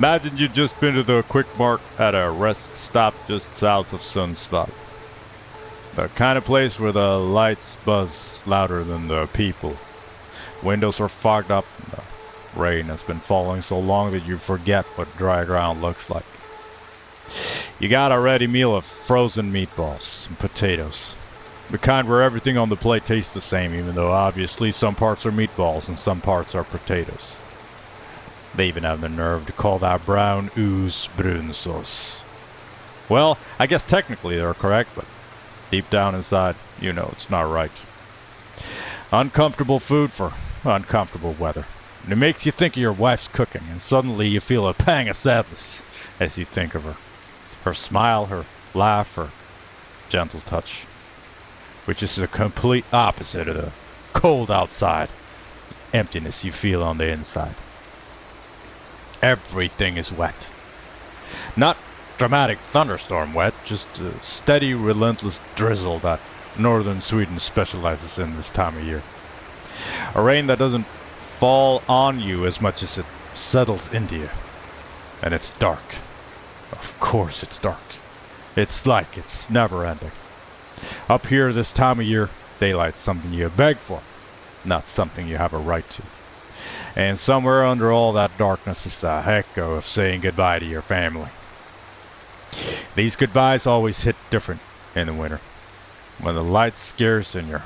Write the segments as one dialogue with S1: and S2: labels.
S1: Imagine you've just been to the quick mark at a rest stop just south of Sundsvall. The kind of place where the lights buzz louder than the people. Windows are fogged up. The rain has been falling so long that you forget what dry ground looks like. You got a ready meal of frozen meatballs and potatoes. The kind where everything on the plate tastes the same, even though obviously some parts are meatballs and some parts are potatoes. They even have the nerve to call that brown ooze brunsås. Well, I guess technically they're correct, but deep down inside, you know it's not right. Uncomfortable food for uncomfortable weather. And it makes you think of your wife's cooking, and suddenly you feel a pang of sadness as you think of her. Her smile, her laugh, her gentle touch. Which is the complete opposite of the cold outside emptiness you feel on the inside. Everything is wet. Not dramatic thunderstorm wet, just a steady, relentless drizzle that northern Sweden specializes in this time of year. A rain that doesn't fall on you as much as it settles into you. And it's dark. Of course it's dark. It's like it's never ending. Up here this time of year, daylight's something you beg for, not something you have a right to. And somewhere under all that darkness is the echo of saying goodbye to your family. These goodbyes always hit different in the winter. When the light scares and your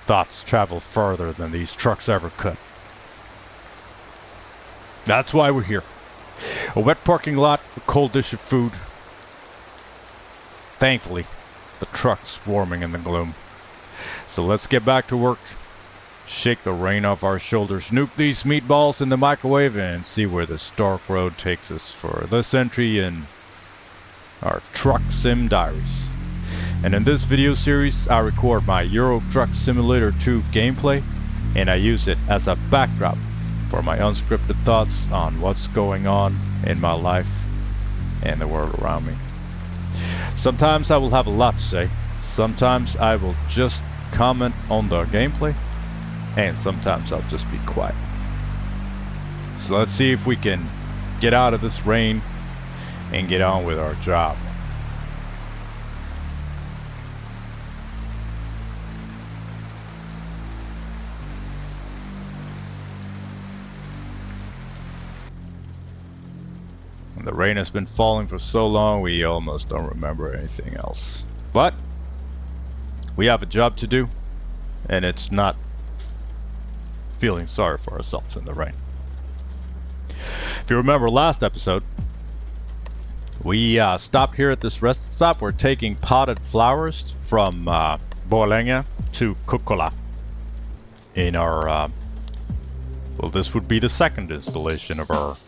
S1: thoughts travel further than these trucks ever could. That's why we're here. A wet parking lot, a cold dish of food. Thankfully, the truck's warming in the gloom. So let's get back to work. Shake the rain off our shoulders, nuke these meatballs in the microwave, and see where this dark road takes us for this entry in our Truck Sim Diaries. And in this video series, I record my Euro Truck Simulator 2 gameplay, and I use it as a backdrop for my unscripted thoughts on what's going on in my life and the world around me. Sometimes I will have a lot to say, sometimes I will just comment on the gameplay, and sometimes I'll just be quiet. So let's see if we can get out of this rain and get on with our job. The rain has been falling for so long we almost don't remember anything else. But we have a job to do, and it's not feeling sorry for ourselves in the rain. If you remember last episode, we stopped here at this rest stop. We're taking potted flowers from Borlänge to Kokkola in our well, this would be the second installation of our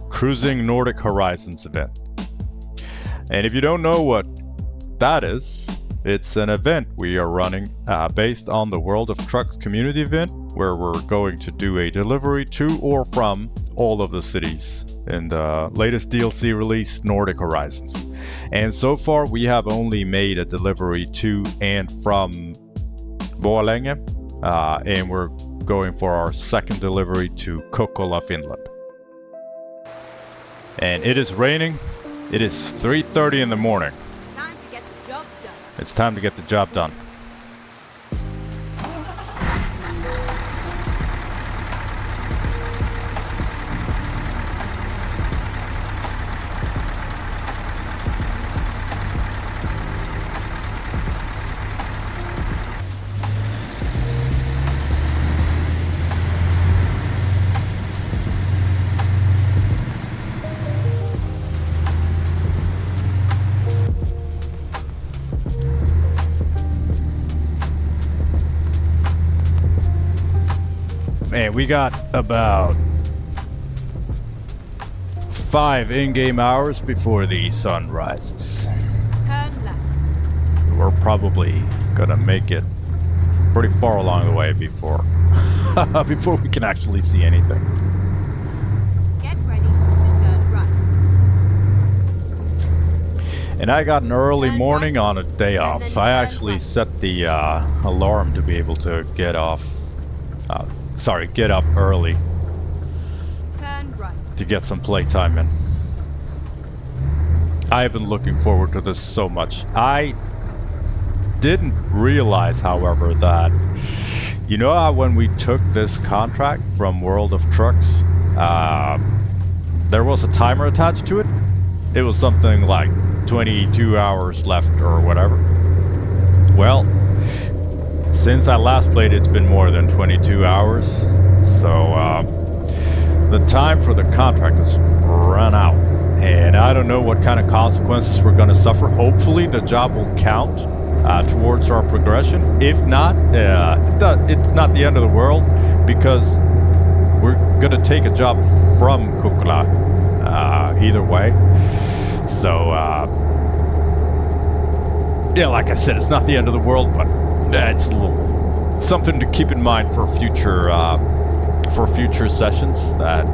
S1: Cruising Nordic Horizons event. And if you don't know what that is, it's an event we are running based on the World of Trucks community event, where we're going to do a delivery to or from all of the cities in the latest DLC release, Nordic Horizons. And so far we have only made a delivery to and from Borlänge, and we're going for our second delivery to Kokkola, Finland. And it is raining. It is 3:30 in the morning.
S2: Time to get the job done.
S1: It's time to get the job done. Man, we got about 5 in-game hours before the sun rises.
S2: Turn left.
S1: We're probably gonna make it pretty far along the way before before we can actually see anything.
S2: Get ready to turn right.
S1: And I got an early morning on a day off. I actually set the alarm to be able to get up early.
S2: Turn Turn right.
S1: to get some playtime in. I have been looking forward to this so much. I didn't realize, however, that you know how when we took this contract from World of Trucks, there was a timer attached to it. It was something like 22 hours left or whatever. Well, since I last played, it's been more than 22 hours. So the time for the contract has run out. And I don't know what kind of consequences we're going to suffer. Hopefully the job will count towards our progression. If not, it's not the end of the world, because we're going to take a job from Kokula either way. So, yeah, like I said, it's not the end of the world, but it's a little something to keep in mind for future sessions. That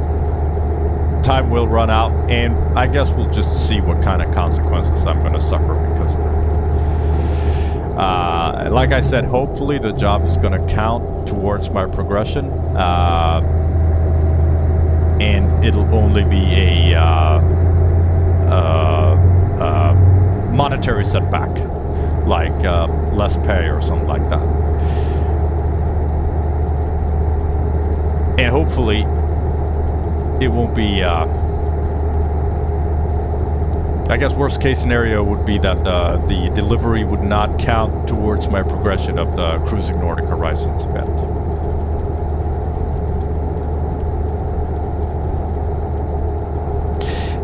S1: time will run out, and I guess we'll just see what kind of consequences I'm going to suffer because of it. Like I said, hopefully the job is going to count towards my progression, and it'll only be a monetary setback, like less pay or something like that. And hopefully it won't be, I guess worst case scenario would be that the delivery would not count towards my progression of the Cruising Nordic Horizons event.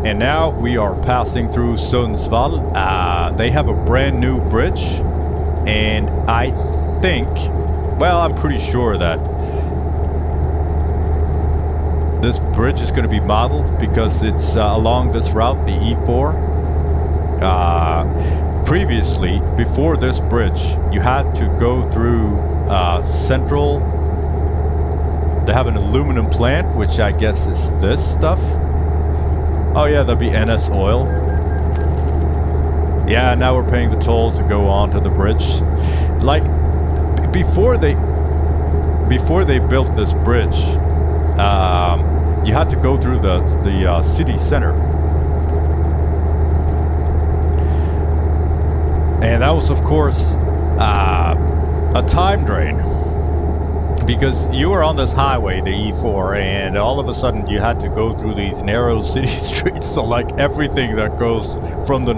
S1: And now we are passing through Sundsvall. They have a brand new bridge, and I think, well, I'm pretty sure that this bridge is going to be modeled because it's along this route, the E4. Previously, before this bridge, you had to go through Central. They have an aluminum plant, which I guess is this stuff. Oh yeah, that'd be NS Oil. Yeah, now we're paying the toll to go on to the bridge. Like, before they built this bridge, you had to go through the city center. And that was, of course, a time drain. Because you were on this highway, the E4, and all of a sudden you had to go through these narrow city streets. So like everything that goes from the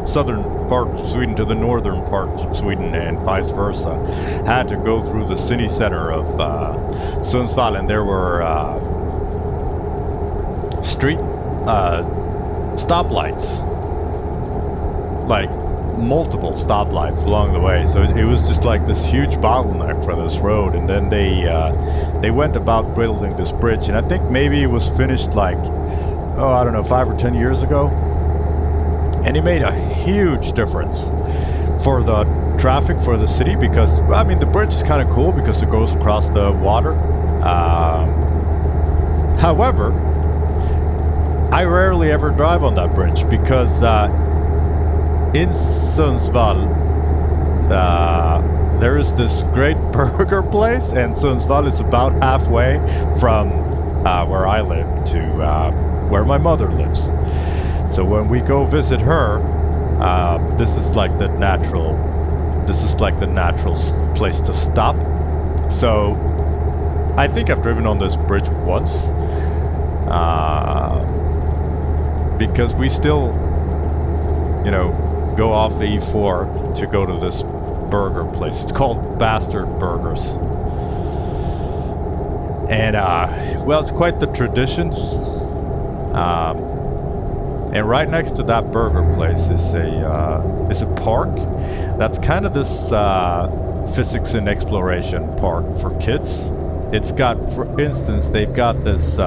S1: southern part of Sweden to the northern part of Sweden and vice versa had to go through the city center of Sundsvall, and there were street stoplights, like multiple stoplights along the way. So it was just like this huge bottleneck for this road. And then they went about building this bridge, and I think maybe it was finished like, oh, I don't know, 5 or 10 years ago, and it made a huge difference for the traffic for the city, because I mean the bridge is kind of cool because it goes across the water. However, I rarely ever drive on that bridge because in Sundsvall, there is this great burger place, and Sundsvall is about halfway from where I live to where my mother lives. So when we go visit her, this is like the natural place to stop. So I think I've driven on this bridge once, because we still, you know, go off the E4 to go to this burger place. It's called Bastard Burgers. And, well, it's quite the tradition. And right next to that burger place is a park that's kind of this physics and exploration park for kids. It's got, for instance, they've got this,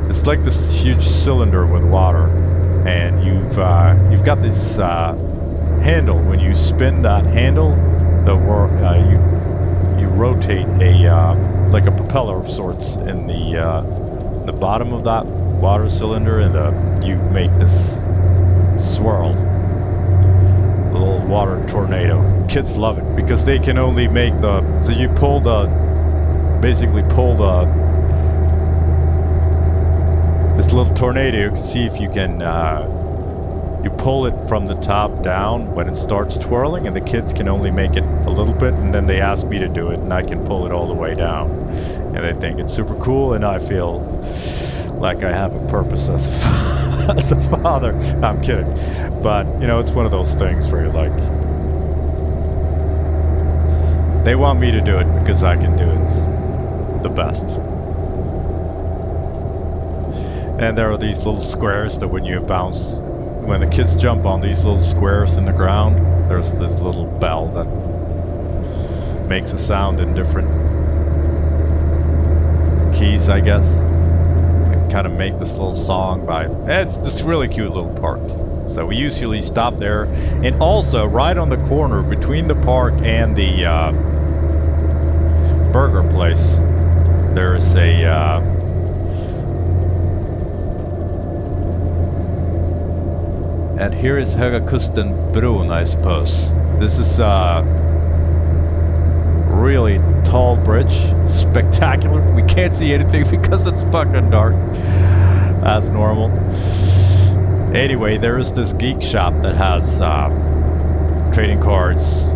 S1: it's like this huge cylinder with water. And you've got this handle. When you spin that handle, you rotate like a propeller of sorts in the bottom of that water cylinder, and you make this swirl, a little water tornado. Kids love it because they can only make so you basically pull this little tornado. You can see if you can you pull it from the top down when it starts twirling, and the kids can only make it a little bit, and then they ask me to do it, and I can pull it all the way down, and they think it's super cool, and I feel like I have a purpose as as a father. I'm kidding, but you know, it's one of those things where you're like, they want me to do it because I can do it the best. And there are these little squares that when you bounce, when the kids jump on these little squares in the ground, there's this little bell that makes a sound in different keys, I guess. And kind of make this little song by... It's this really cute little park. So we usually stop there. And also, right on the corner between the park and the burger place, there's a... and here is Höga Kusten Bron, I suppose. This is a really tall bridge, spectacular. We can't see anything because it's fucking dark, as normal. Anyway, there is this geek shop that has trading cards,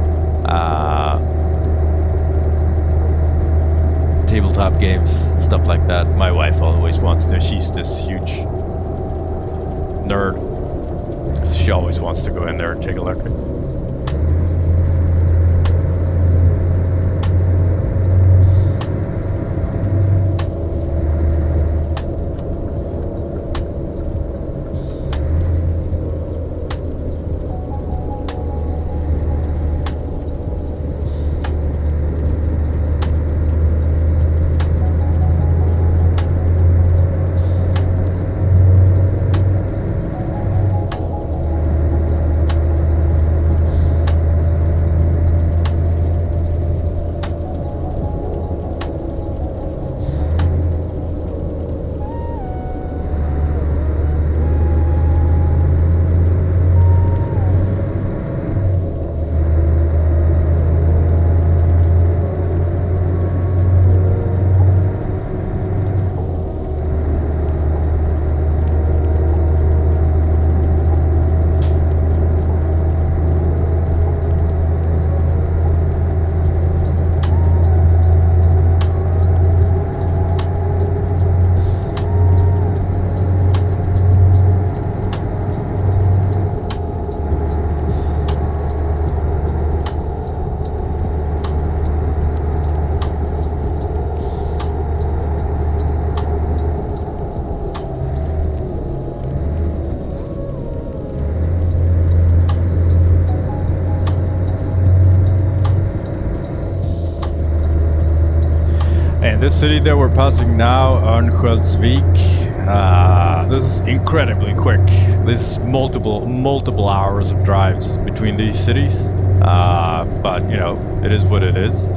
S1: tabletop games, stuff like that. My wife always wants to. She's this huge nerd. She always wants to go in there and take a look. This city that we're passing now, Örnsköldsvik, this is incredibly quick. This is multiple hours of drives between these cities, but you know, it is what it is.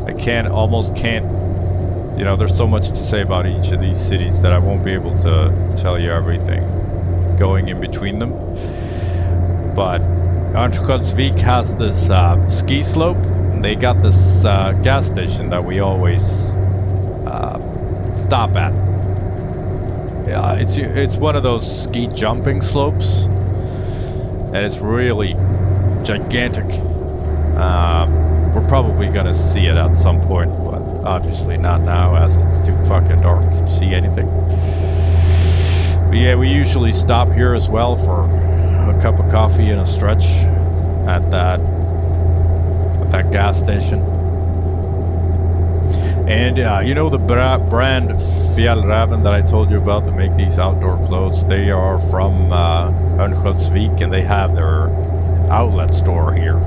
S1: I almost can't, you know, there's so much to say about each of these cities that I won't be able to tell you everything going in between them. But Örnsköldsvik has this ski slope. They got this gas station that we always stop at. Yeah, it's one of those ski jumping slopes, and it's really gigantic. We're probably gonna see it at some point, but obviously not now, as it's too fucking dark to see anything. But yeah, we usually stop here as well for a cup of coffee and a stretch at that gas station. And you know the brand Fjällräven that I told you about that make these outdoor clothes, they are from Örnsköldsvik, and they have their outlet store here.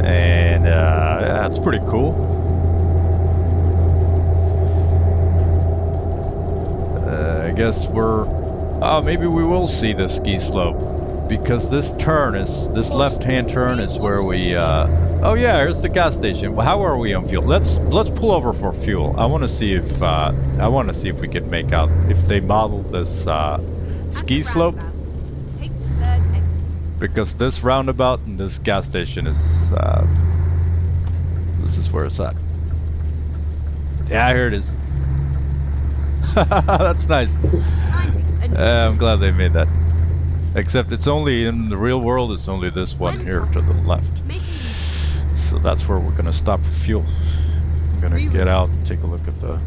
S1: And yeah, it's pretty cool. I guess maybe we will see the ski slope, because this left-hand turn is where we oh yeah, here's the gas station. How are we on fuel? Let's pull over for fuel. I want to see if we can make out if they modeled this ski slope, because this roundabout and this gas station is this is where it's at. Yeah, here it is. That's nice. I'm glad they made that. Except it's only in the real world, it's only this one here to the left. So that's where we're gonna stop for fuel. I'm gonna get out and take a look at the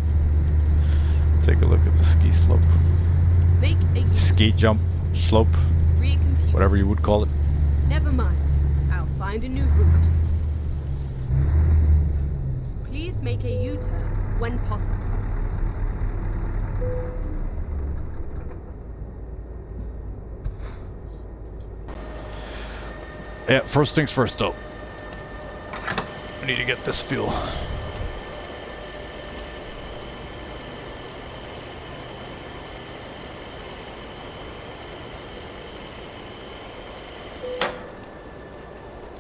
S1: ski slope. Ski jump slope. Whatever you would call it.
S2: Never mind. I'll find a new route. Please make a U-turn when possible.
S1: Yeah, first things first though. I need to get this fuel.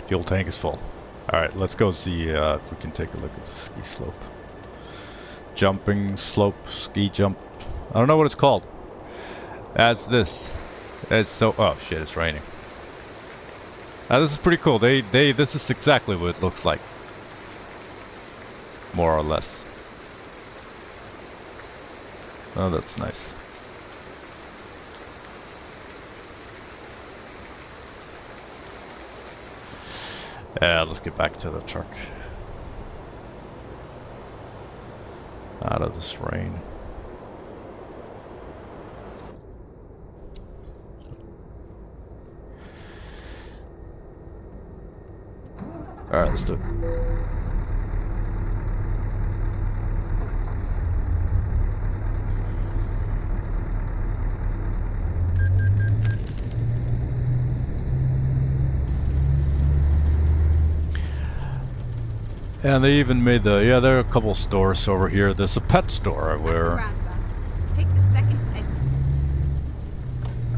S1: Fuel tank is full. Alright, let's go see if we can take a look at the ski slope. Jumping slope, ski jump. I don't know what it's called. That's this. It's so... Oh shit, it's raining. This is pretty cool. This is exactly what it looks like. More or less. Oh, that's nice. Yeah, let's get back to the truck. Out of this rain. Alright, let's do it. And they even made the... Yeah, there are a couple stores over here. There's a pet store where...
S2: Take the second exit.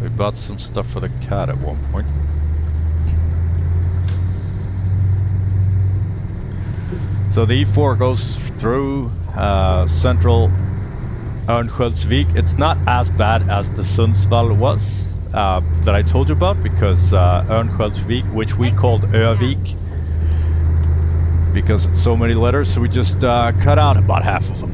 S1: We bought some stuff for the cat at one point. So the E4 goes through central Örnsköldsvik. It's not as bad as the Sundsvall was that I told you about, because Örnsköldsvik, which we called Övik, because it's so many letters, so we just cut out about half of them.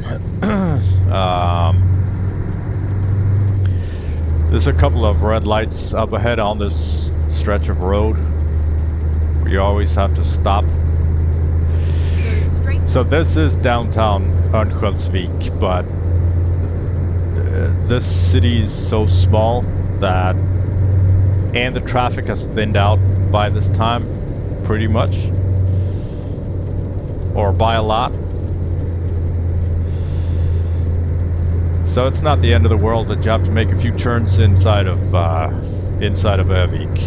S1: There's a couple of red lights up ahead on this stretch of road where you always have to stop. So this is downtown Örnsköldsvik, but this city is so small that, and the traffic has thinned out by this time, pretty much, or by a lot. So it's not the end of the world that you have to make a few turns inside of Övik.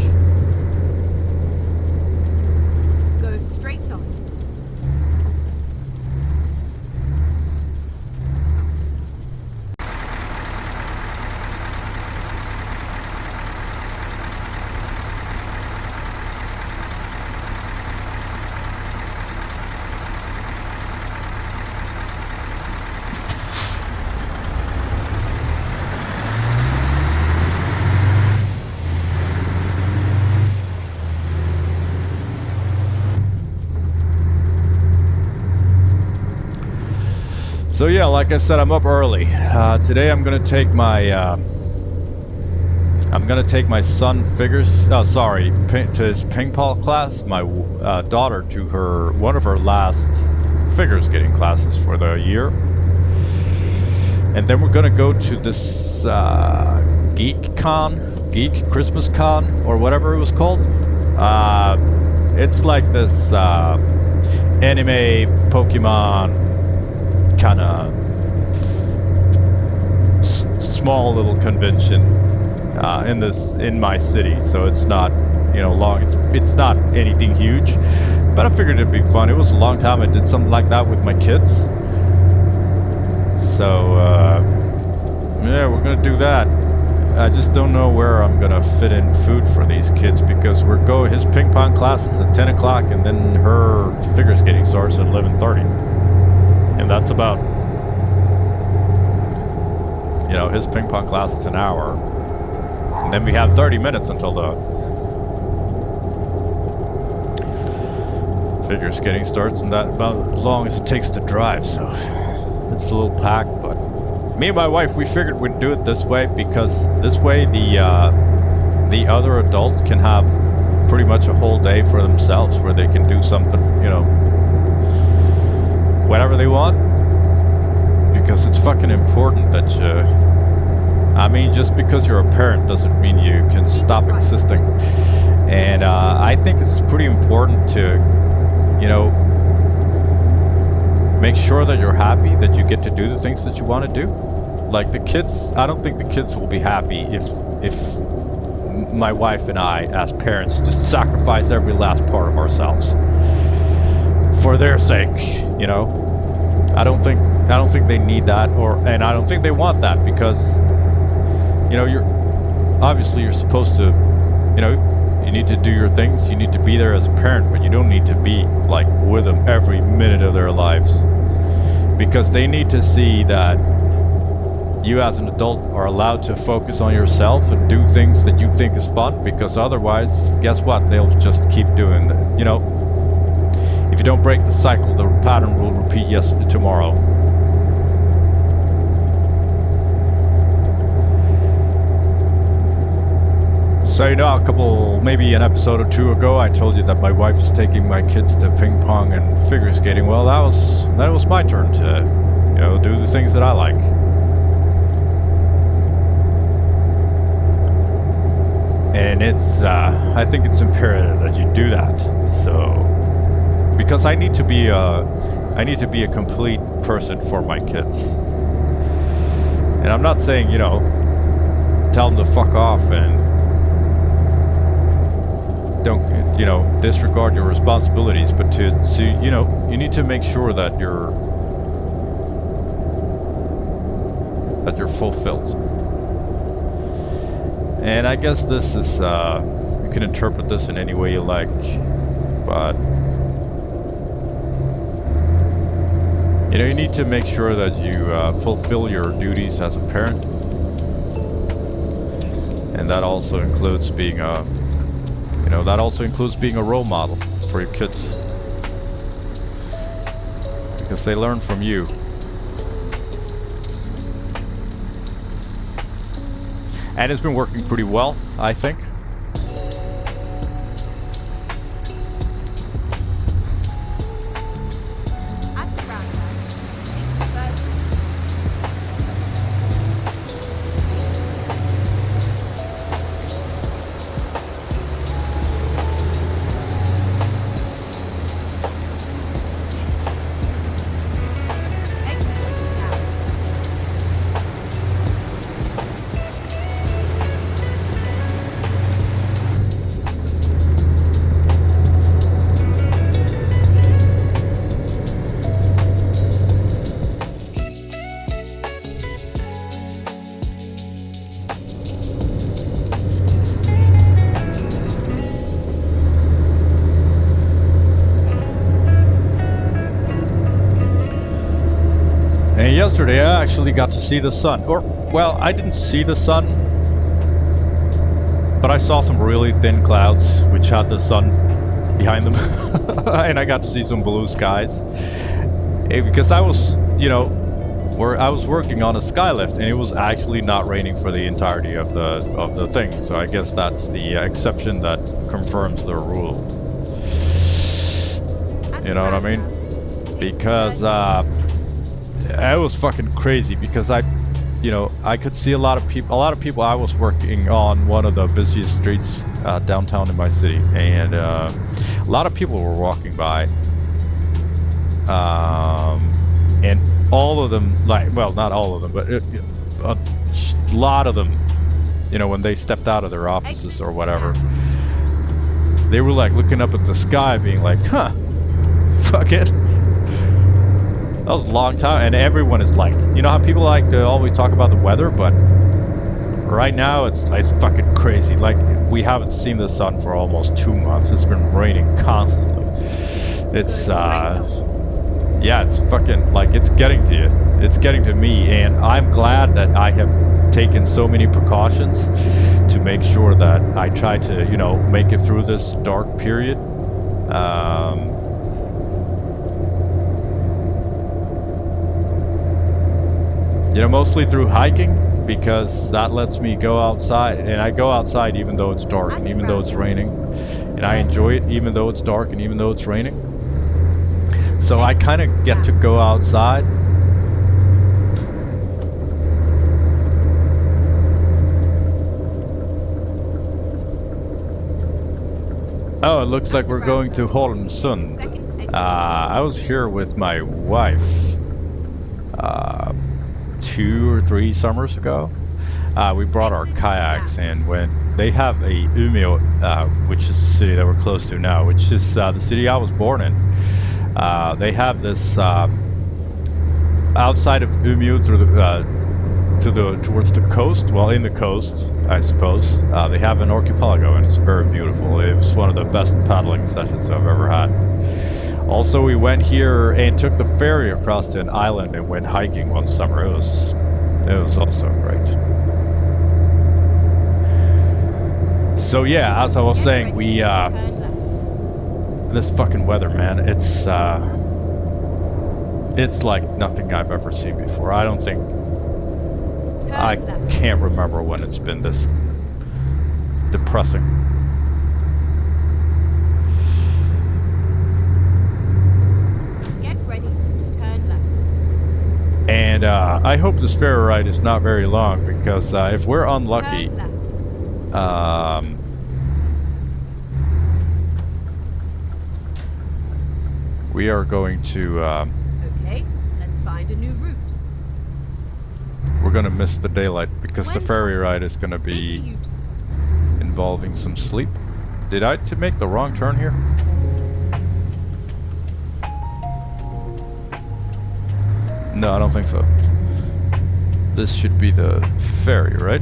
S2: Go straight on.
S1: So yeah, like I said, I'm up early. Today I'm gonna take my son figures. Oh, sorry, to his ping pong class. My daughter to one of her last figure skating classes for the year, and then we're gonna go to this Geek Christmas Con, or whatever it was called. It's like this anime Pokemon kind of small little convention in my city, so it's not, you know, long. It's not anything huge, but I figured it'd be fun. It was a long time I did something like that with my kids, so yeah, we're gonna do that. I just don't know where I'm gonna fit in food for these kids, because his ping pong class is at 10 o'clock, and then her figure skating starts at 11:30. And that's about, you know, his ping pong class is an hour. And then we have 30 minutes until the figure skating starts, and that about as long as it takes to drive. So it's a little packed, but me and my wife, we figured we'd do it this way because this way the other adult can have pretty much a whole day for themselves where they can do something, you know, whatever they want. Because it's fucking important that you... I mean, just because you're a parent doesn't mean you can stop existing. And I think it's pretty important to, you know, make sure that you're happy that you get to do the things that you want to do. Like the kids, I don't think the kids will be happy if my wife and I, as parents, just sacrifice every last part of ourselves for their sake, you know. I don't think they need that, and I don't think they want that, because, you know, you're supposed to, you know, you need to do your things, you need to be there as a parent, but you don't need to be like with them every minute of their lives, because they need to see that you as an adult are allowed to focus on yourself and do things that you think is fun, because otherwise, guess what? They'll just keep doing that. You know, if you don't break the cycle, the pattern will repeat tomorrow. So, you know, maybe an episode or two ago, I told you that my wife is taking my kids to ping pong and figure skating. Well, that was my turn to, you know, do the things that I like. And it's, I think it's imperative that you do that. So, because I need to be a complete person for my kids. And I'm not saying, you know, tell them to fuck off and don't, you know, disregard your responsibilities, but to you know, you need to make sure that you're fulfilled. And I guess this is, you can interpret this in any way you like, but, you know, you need to make sure that you fulfill your duties as a parent. And that also includes being a, you know, that also includes being a role model for your kids. Because they learn from you. And it's been working pretty well, I think. Yesterday I actually got to see the sun. Or, well, I didn't see the sun, but I saw some really thin clouds which had the sun behind them. And I got to see some blue skies. Because I was, you know, I was working on a skylift, and it was actually not raining for the entirety of the thing. So I guess that's the exception that confirms the rule. You know what I mean? Because it was fucking crazy, because I could see a lot of people. I was working on one of the busiest streets downtown in my city, and a lot of people were walking by, and all of them, like, well, not all of them, but a lot of them, you know, when they stepped out of their offices or whatever, they were like looking up at the sky, being like, "Huh, fuck it." That was a long time, and everyone is like, you know how people like to always talk about the weather, but right now it's fucking crazy. Like, we haven't seen the sun for almost 2 months. It's been raining constantly. It's yeah, it's fucking, like, it's getting to you. It's getting to me, and I'm glad that I have taken so many precautions to make sure that I try to, you know, make it through this dark period. You know, mostly through hiking, because that lets me go outside, and I go outside even though it's dark and even though it's raining, and I enjoy it even though it's dark and even though it's raining. So I kind of get to go outside. Oh, it looks like we're going to Holmsund. I was here with my wife 2 or 3 summers ago. We brought our kayaks and went. They have a Umeå, which is the city that we're close to now, which is the city I was born in. They have this outside of Umeå through the towards the coast. Well, in the coast, I suppose. They have an archipelago, and it's very beautiful. It was one of the best paddling sessions I've ever had. Also, we went here and took the ferry across to an island and went hiking one summer. It was also great. So yeah, as I was saying, we this fucking weather, man, it's like nothing I've ever seen before. I can't remember when it's been this depressing.
S2: Get ready, turn left.
S1: And I hope this ferry ride is not very long, because if we're unlucky, we are going to
S2: Okay, let's find a new route.
S1: we're gonna miss the daylight, because the ferry ride is gonna be involving some sleep. Did I make the wrong turn here? No, I don't think so. This should be the ferry, right?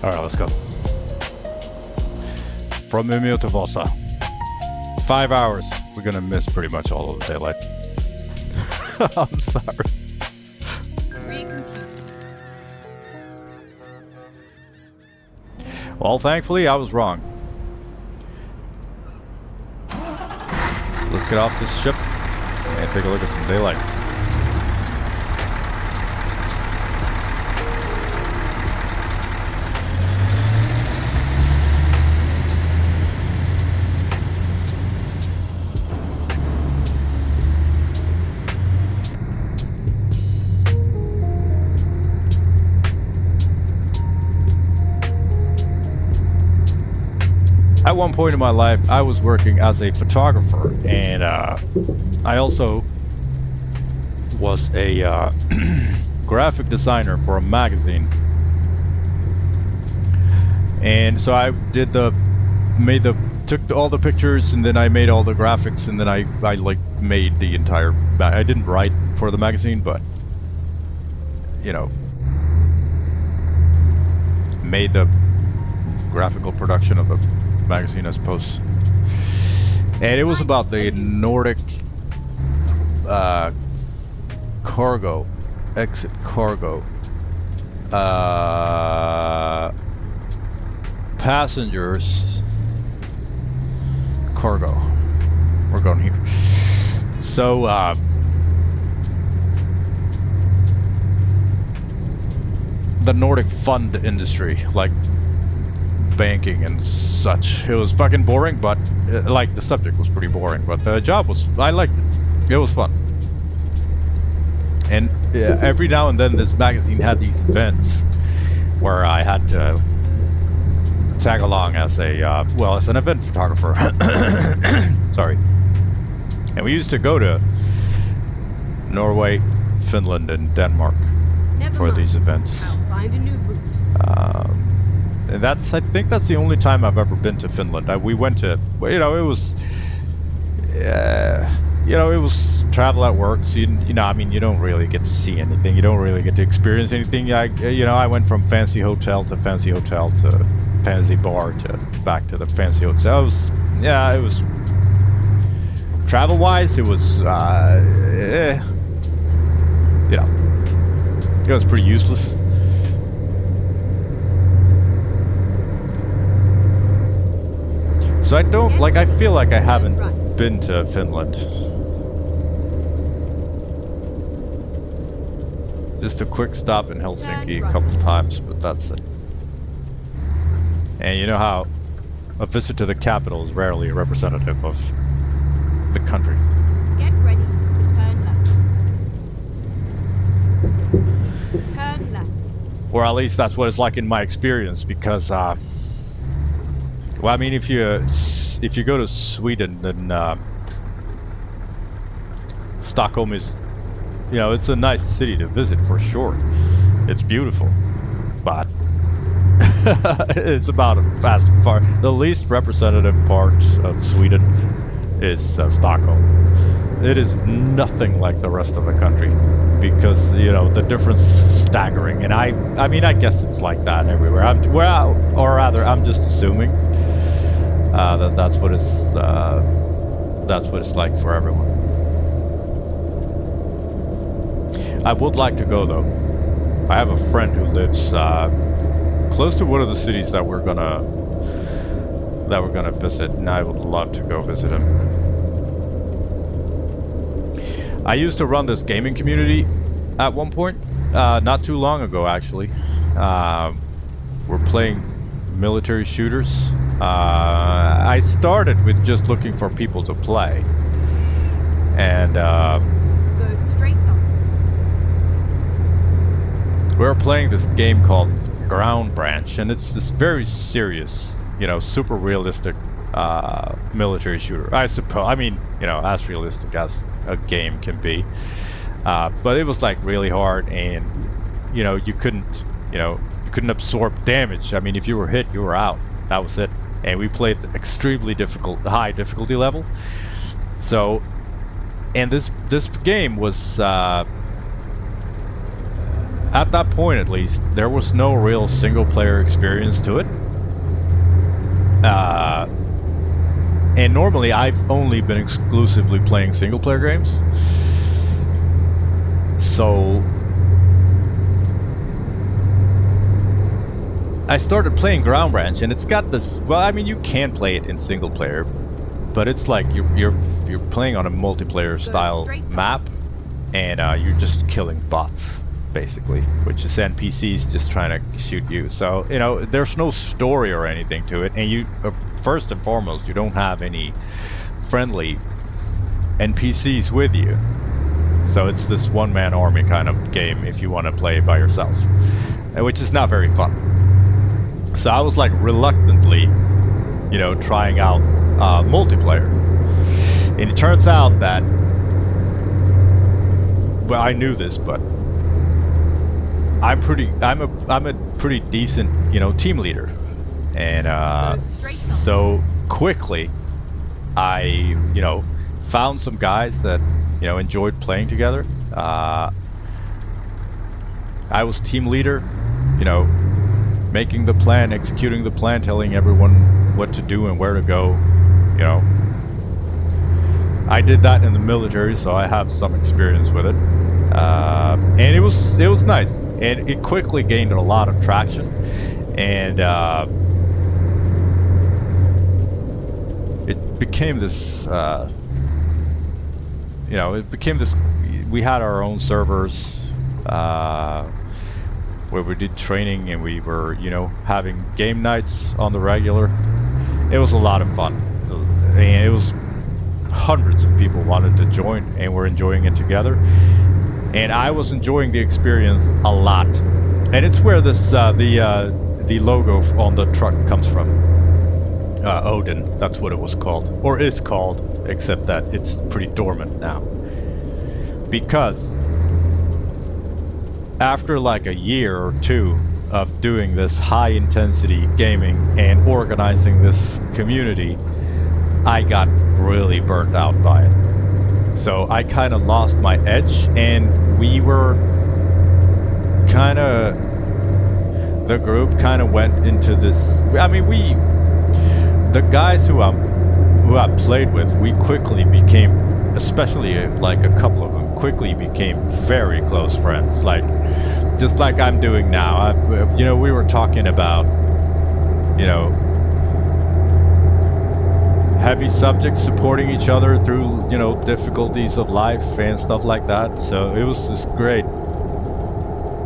S1: Alright, let's go. From Umeå to Vasa. 5 hours. We're gonna miss pretty much all of the daylight. I'm sorry. Well, thankfully, I was wrong. Let's get off this ship and take a look at some daylight. At one point in my life, I was working as a photographer, and I also was a graphic designer for a magazine. And so I did took all the pictures, and then I made all the graphics, and then I like made the entire I didn't write for the magazine, but you know, made the graphical production of the magazine, I suppose. And it was about the Nordic exit cargo passengers cargo. We're going here. So the Nordic fund industry, like banking and such. It was fucking boring, but like the subject was pretty boring, but the job was, I liked it. It was fun. And every now and then this magazine had these events where I had to tag along as a as an event photographer. Sorry. And we used to go to Norway, Finland, and Denmark for these events.
S2: I'll find a new route.
S1: And I think that's the only time I've ever been to Finland. We went to, it was travel at work. So you don't really get to see anything. You don't really get to experience anything. I went from fancy hotel to fancy hotel to fancy bar to back to the fancy hotel. It was travel-wise, it was it was pretty useless. So I feel like I haven't been to Finland. Just a quick stop in Helsinki a couple times, but that's it. And you know how a visit to the capital is rarely representative of the country.
S2: Get ready to turn left. Turn left.
S1: Or at least that's what it's like in my experience, because if you go to Sweden, then Stockholm is, it's a nice city to visit for sure. It's beautiful, but it's about far. The least representative part of Sweden is Stockholm. It is nothing like the rest of the country, because the difference is staggering. And I guess it's like that everywhere. I'm just assuming that's what it's like for everyone. I would like to go though. I have a friend who lives close to one of the cities that we're gonna visit, and I would love to go visit him. I used to run this gaming community at one point, not too long ago actually. We're playing military shooters. I started with just looking for people to play, and
S2: Go straight on.
S1: we were playing this game called Ground Branch, and it's this very serious, super realistic military shooter. I suppose, as realistic as a game can be. But it was like really hard, and you couldn't absorb damage. If you were hit, you were out. That was it. And we played extremely high difficulty level. So, and this game was at that point, at least, there was no real single-player experience to it. And normally, I've only been exclusively playing single-player games. So I started playing Ground Branch, and it's got this. Well, you can play it in single-player, but it's like you're playing on a multiplayer-style map, and you're just killing bots, basically, which is NPCs just trying to shoot you. So there's no story or anything to it, and you first and foremost, you don't have any friendly NPCs with you. So it's this one-man army kind of game if you want to play by yourself, which is not very fun. So I was like reluctantly, trying out multiplayer, and it turns out that, well, I knew this, but I'm a pretty decent, team leader, and so quickly I found some guys that enjoyed playing together. I was team leader, making the plan, executing the plan, telling everyone what to do and where to go. I did that in the military, so I have some experience with it. And it was nice, and it quickly gained a lot of traction, and it became this. We had our own servers where we did training, and we were, having game nights on the regular. It was a lot of fun, and it was hundreds of people wanted to join, and we're enjoying it together. And I was enjoying the experience a lot, and it's where this the logo on the truck comes from. Odin, that's what it was called, or is called, except that it's pretty dormant now. Because after like a year or two of doing this high intensity gaming and organizing this community, I got really burnt out by it. So I kind of lost my edge, and we were kind of, the group kind of went into this. I mean, the guys who I played with, we quickly became, especially like a couple of them, quickly became very close friends. Like, just like I'm doing now. We were talking about, heavy subjects, supporting each other through, difficulties of life and stuff like that. So it was this great,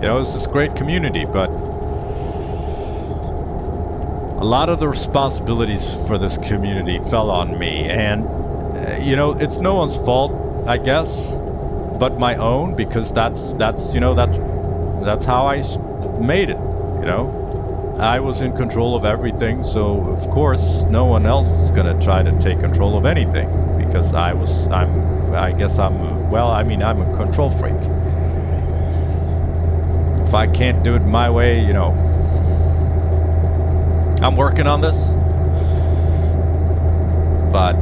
S1: it was this great community, but a lot of the responsibilities for this community fell on me, and it's no one's fault, I guess, but my own, because that's how I made it. I was in control of everything, so of course no one else is gonna try to take control of anything, because I'm a control freak. If I can't do it my way, I'm working on this, but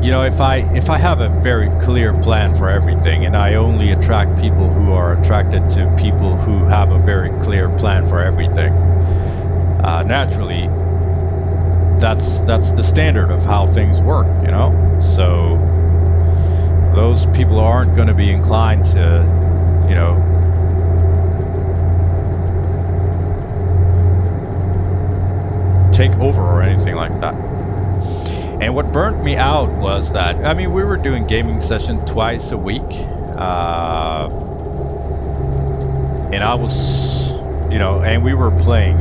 S1: if I have a very clear plan for everything, and I only attract people who are attracted to people who have a very clear plan for everything, naturally, that's the standard of how things work, So those people aren't going to be inclined to, take over or anything like that. And what burnt me out was that, we were doing gaming session twice a week, and I was, and we were playing,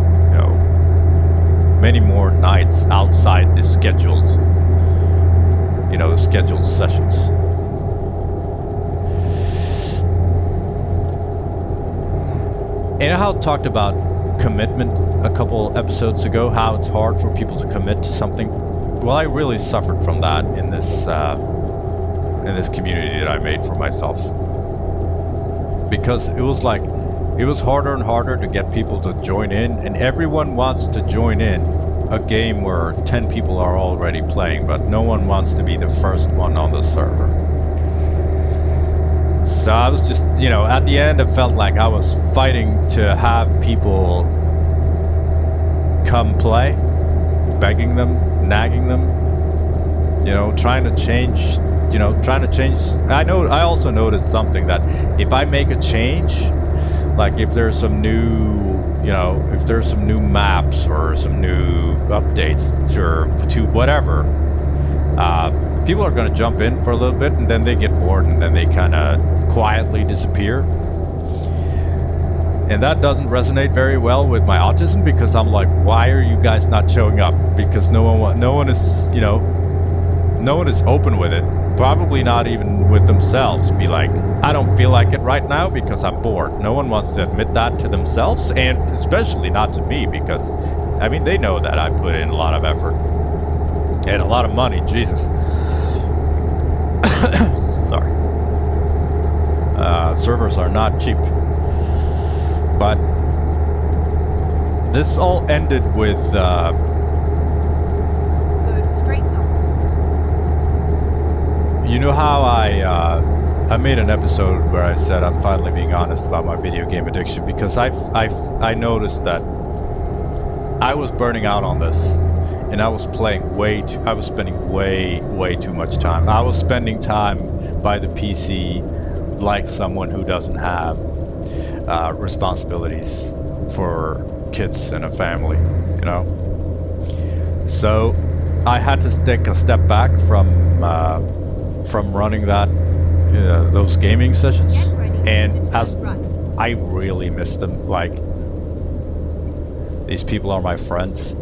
S1: many more nights outside the scheduled, the scheduled sessions. And I talked about commitment a couple episodes ago, how it's hard for people to commit to something. Well, I really suffered from that in this community that I made for myself, because it was harder and harder to get people to join in, and everyone wants to join in a game where 10 people are already playing, but no one wants to be the first one on the server. So I was just, at the end, it felt like I was fighting to have people come play, begging them, nagging them, trying to change. I also noticed something, that if I make a change, like if there's some new, maps or some new updates to whatever, people are going to jump in for a little bit, and then they get bored, and then they kind of quietly disappear. And that doesn't resonate very well with my autism, because I'm like, why are you guys not showing up? Because no one is open with it. Probably not even with themselves. Be like, I don't feel like it right now because I'm bored. No one wants to admit that to themselves, and especially not to me, because they know that I put in a lot of effort and a lot of money. Jesus. Sorry. servers are not cheap. But this all ended with
S2: Go straight on.
S1: you know how I made an episode where I said I'm finally being honest about my video game addiction, because I noticed that I was burning out on this, and I was playing I was spending way too much time. I was spending time by the PC like someone who doesn't have responsibilities for kids and a family, you know. So I had to take a step back from running those gaming sessions,
S2: Get ready
S1: and
S2: to turn
S1: as
S2: right.
S1: I really miss them. Like, these people are my friends,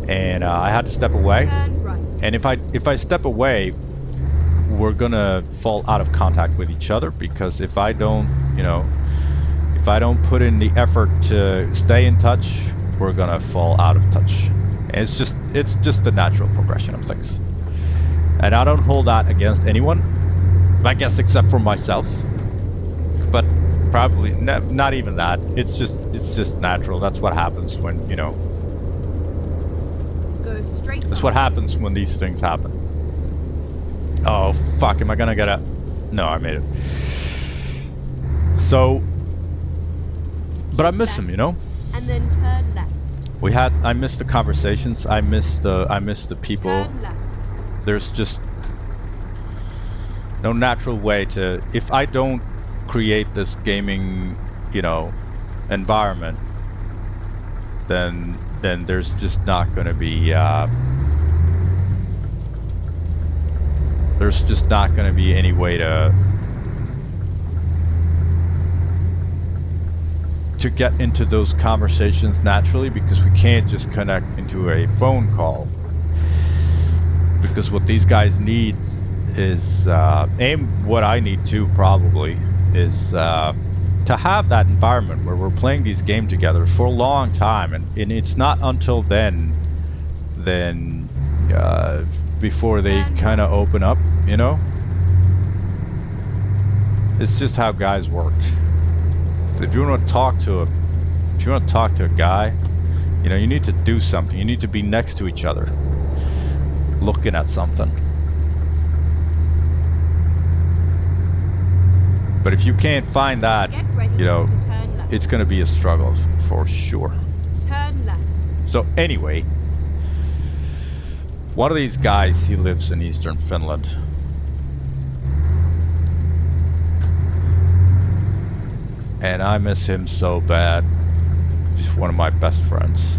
S1: and I had to step away.
S2: Turn right.
S1: And if I step away, we're gonna fall out of contact with each other, because if I don't put in the effort to stay in touch, we're gonna fall out of touch. And it's just the natural progression of things. And I don't hold that against anyone, I guess, except for myself. But probably not even that. It's just natural. That's what happens when, you know.
S2: Go straight
S1: That's
S2: on.
S1: what happens when these things happen. Oh fuck! Am I gonna get a? No, I made it. So, but I miss them, you know.
S2: And then turn left.
S1: I miss the conversations. I miss the people.
S2: Turn left.
S1: There's just no natural way to. If I don't create this gaming, you know, environment, then there's just not going to be. There's just not going to be any way to get into those conversations naturally, because we can't just connect into a phone call. Because what these guys need is, and what I need too probably, is to have that environment where we're playing these games together for a long time, and it's not until then before they kind of open up, you know. It's just how guys work. So if you want to talk to a guy, you know, you need to do something. You need to be next to each other, looking at something. But if you can't find that,
S2: Get ready
S1: you know,
S2: to turn left.
S1: it's going to be a struggle for sure.
S2: Turn left.
S1: So anyway, one of these guys, he lives in eastern Finland. And I miss him so bad. He's one of my best friends.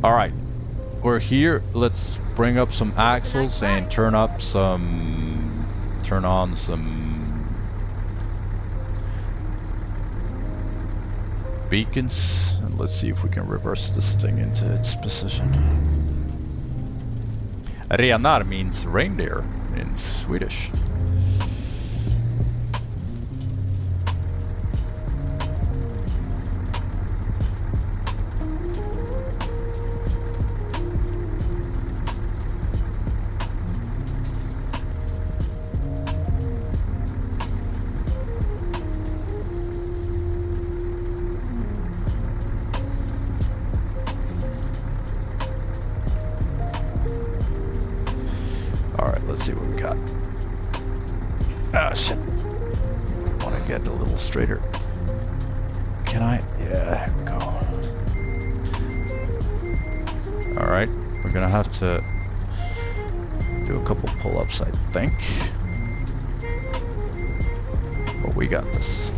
S1: All right, we're here. Let's bring up some axles and turn on some beacons. And let's see if we can reverse this thing into its position. Renar means reindeer in Swedish. Let's see what we got. Ah, shit. I want to get a little straighter. Can I? Yeah, here we go. Alright, we're gonna have to do a couple pull-ups, I think. But we got this.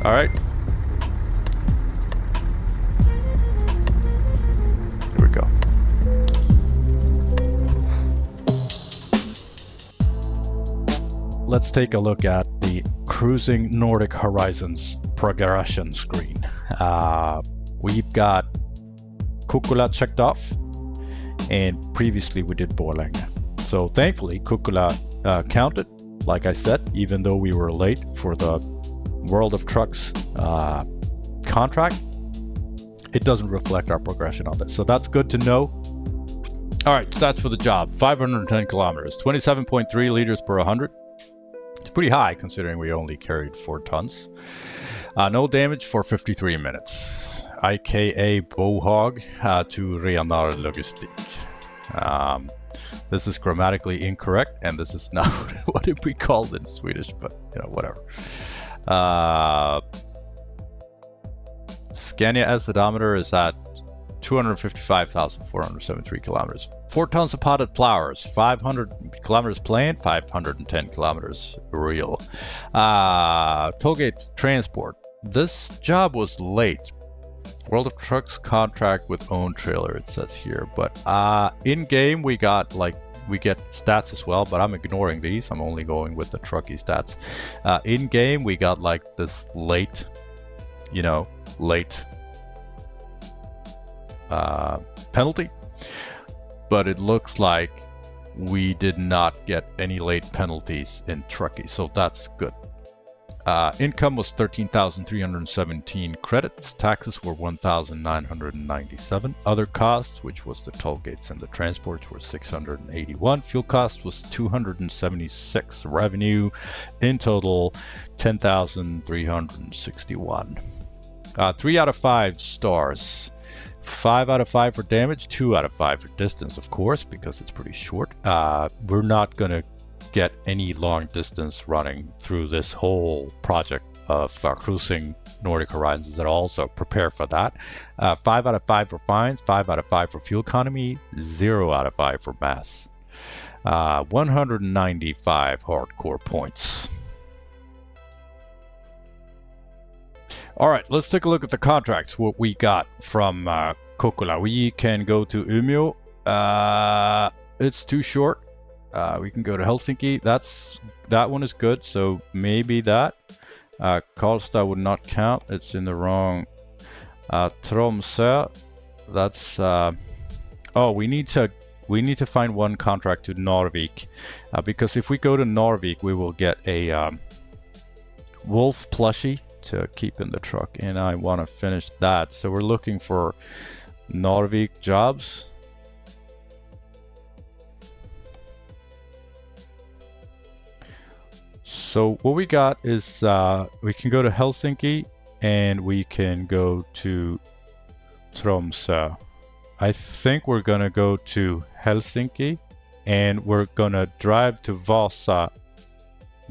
S1: All right. Here we go. Let's take a look at the Cruising Nordic Horizons progression screen. We've got Kokula checked off, and previously we did Borlänge. So thankfully Kokula counted, like I said, even though we were late for the World of Trucks contract. It doesn't reflect our progression on this, so that's good to know. All right, stats for the job: 510 kilometers, 27.3 liters per 100. It's pretty high considering we only carried 4 tons. No damage for 53 minutes. IKA Bohag to Renar Logistik. This is grammatically incorrect, and this is not what it be called in Swedish, but you know, whatever. Scania S odometer is at 255,473 kilometers. 4 tons of potted flowers, 500 kilometers planned, 510 kilometers real. Tollgate transport. This job was late. World of Trucks contract with own trailer, it says here. But in game we get stats as well, but I'm ignoring these. I'm only going with the trucky stats. In game we got like this late penalty, but it looks like we did not get any late penalties in trucky, so that's good. Income was 13,317 credits. Taxes were 1,997. Other costs, which was the toll gates and the transports, were 681. Fuel cost was 276. Revenue in total 10,361. 3 out of 5 stars. 5 out of 5 for damage, 2 out of 5 for distance, of course, because it's pretty short. We're not gonna get any long distance running through this whole project of Cruising Nordic Horizons at all, so prepare for that. 5 out of 5 for fines, 5 out of 5 for fuel economy, 0 out of 5 for mass. 195 hardcore points. All right, let's take a look at the contracts, what we got from Kokkola. We can go to Umeå. It's too short. We can go to Helsinki. That one is good, so maybe that. Karlstad would not count. It's in the wrong. Tromsø. That's. We need to find one contract to Narvik, because if we go to Narvik, we will get a wolf plushie to keep in the truck, and I want to finish that. So we're looking for Narvik jobs. So what we got is we can go to Helsinki and we can go to Tromsø. I think we're gonna go to Helsinki and we're gonna drive to Vasa.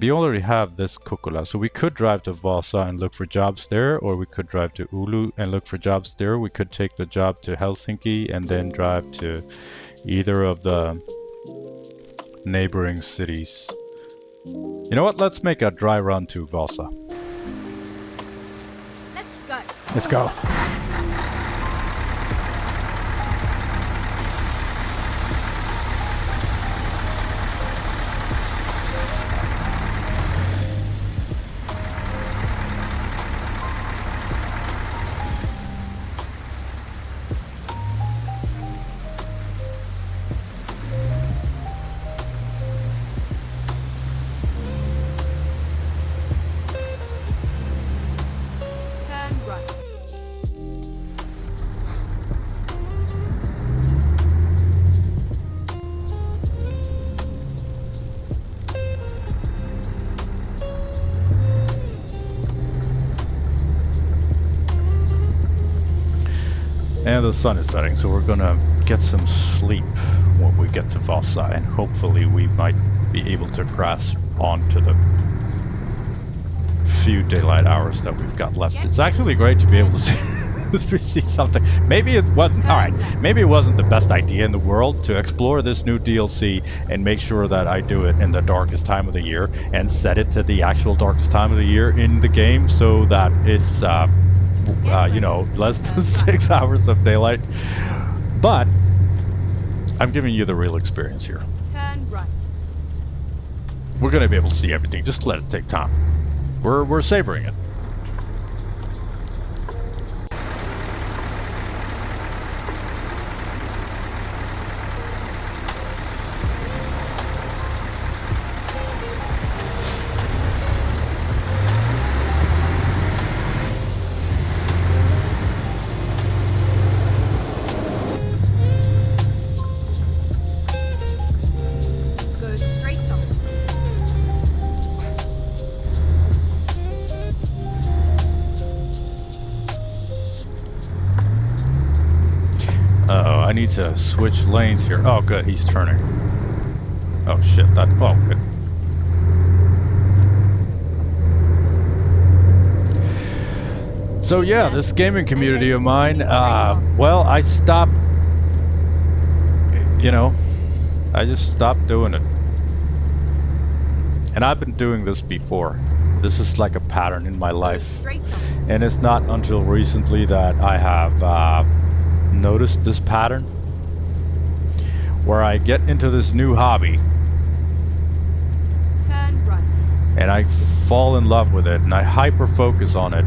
S1: We already have this Kokkola, so we could drive to Vasa and look for jobs there, or we could drive to Oulu and look for jobs there. We could take the job to Helsinki and then drive to either of the neighboring cities. You know what? Let's make a dry run to Vasa. Let's go. And the sun is setting, so we're gonna get some sleep when we get to Vasa, and hopefully we might be able to grasp onto the few daylight hours that we've got left. It's actually great to be able to we see something. Maybe it wasn't. All right. Maybe it wasn't the best idea in the world to explore this new DLC and make sure that I do it in the darkest time of the year and set it to the actual darkest time of the year in the game so that it's, you know, less than 6 hours of daylight. But I'm giving you the real experience here.
S2: Turn right.
S1: We're gonna be able to see everything. Just let it take time. We're savoring it.
S2: Go straight on.
S1: Uh-oh, I need to switch lanes here. Oh, good, he's turning. Oh, shit, that... Oh, good. So, yeah, this gaming community of mine, well, I stopped... You know, I just stopped doing it. And I've been doing this before. This is like a pattern in my life.
S2: Straight on.
S1: And it's not until recently that I have noticed this pattern where I get into this new hobby
S2: Turn right.
S1: and I fall in love with it and I hyper focus on it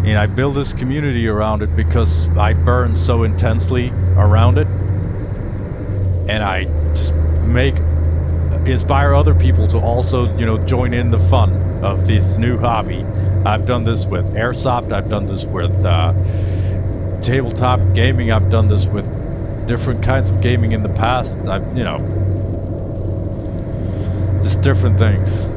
S1: and I build this community around it because I burn so intensely around it, and I just inspire other people to also, you know, join in the fun of this new hobby. I've done this with airsoft, I've done this with tabletop gaming, I've done this with different kinds of gaming in the past. I've, you know, just different things.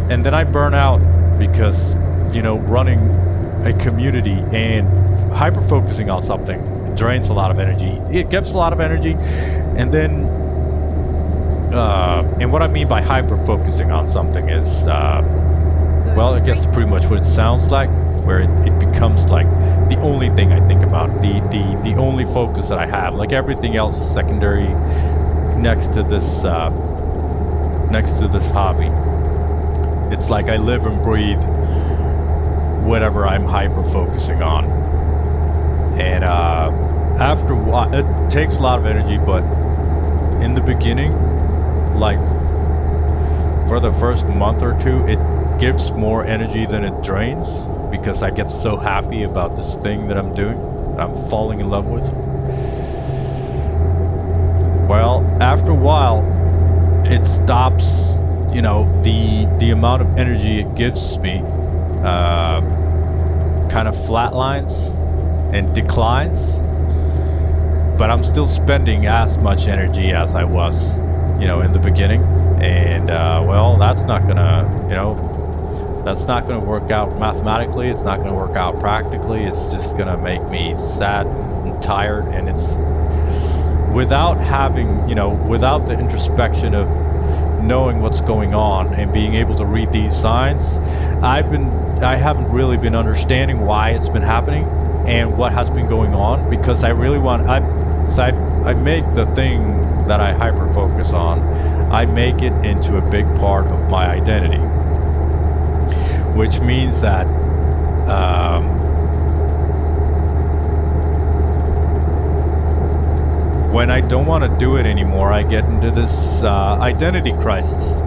S1: And then I burn out because, you know, running a community and hyper focusing on something drains a lot of energy. It gives a lot of energy, and then and what I mean by hyper focusing on something is well, I guess pretty much what it sounds like, where it becomes like the only thing I think about, the only focus that I have. Like everything else is secondary next to this hobby. It's like I live and breathe whatever I'm hyper focusing on. And after a while, it takes a lot of energy, but in the beginning, like for the first month or two, it gives more energy than it drains because I get so happy about this thing that I'm doing, that I'm falling in love with. Well, after a while, it stops, you know, the amount of energy it gives me kind of flatlines and declines, but I'm still spending as much energy as I was, you know, in the beginning. And well, that's not gonna, you know, that's not gonna work out mathematically. It's not gonna work out practically. It's just gonna make me sad and tired. And it's without having, you know, without the introspection of knowing what's going on and being able to read these signs, I haven't really been understanding why it's been happening and what has been going on, because I really want, I make the thing that I hyper focus on, I make it into a big part of my identity, which means that when I don't want to do it anymore, I get into this identity crisis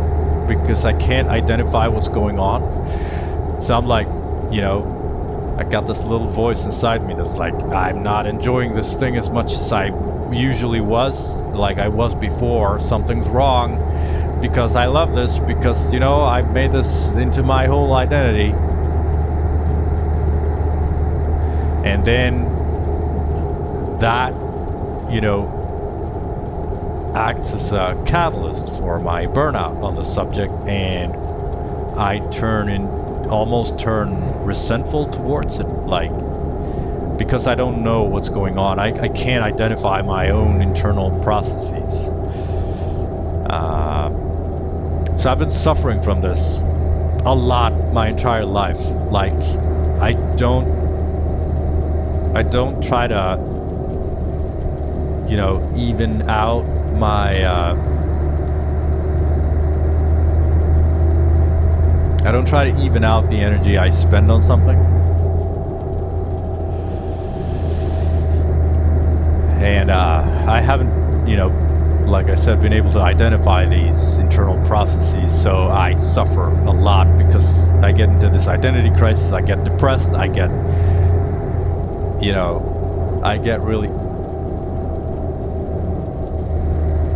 S1: because I can't identify what's going on. So I'm like, you know, I got this little voice inside me that's like, I'm not enjoying this thing as much as I usually was, like I was before. Something's wrong because I love this, because, you know, I've made this into my whole identity. And then that, you know, acts as a catalyst for my burnout on the subject, and I almost turn resentful towards it, like, because I don't know what's going on. I can't identify my own internal processes. So I've been suffering from this a lot my entire life. Like, I don't try to, you know, even out my, I don't try to even out the energy I spend on something. And I haven't, you know, like I said, been able to identify these internal processes, so I suffer a lot because I get into this identity crisis, I get depressed, I get, you know, I get really...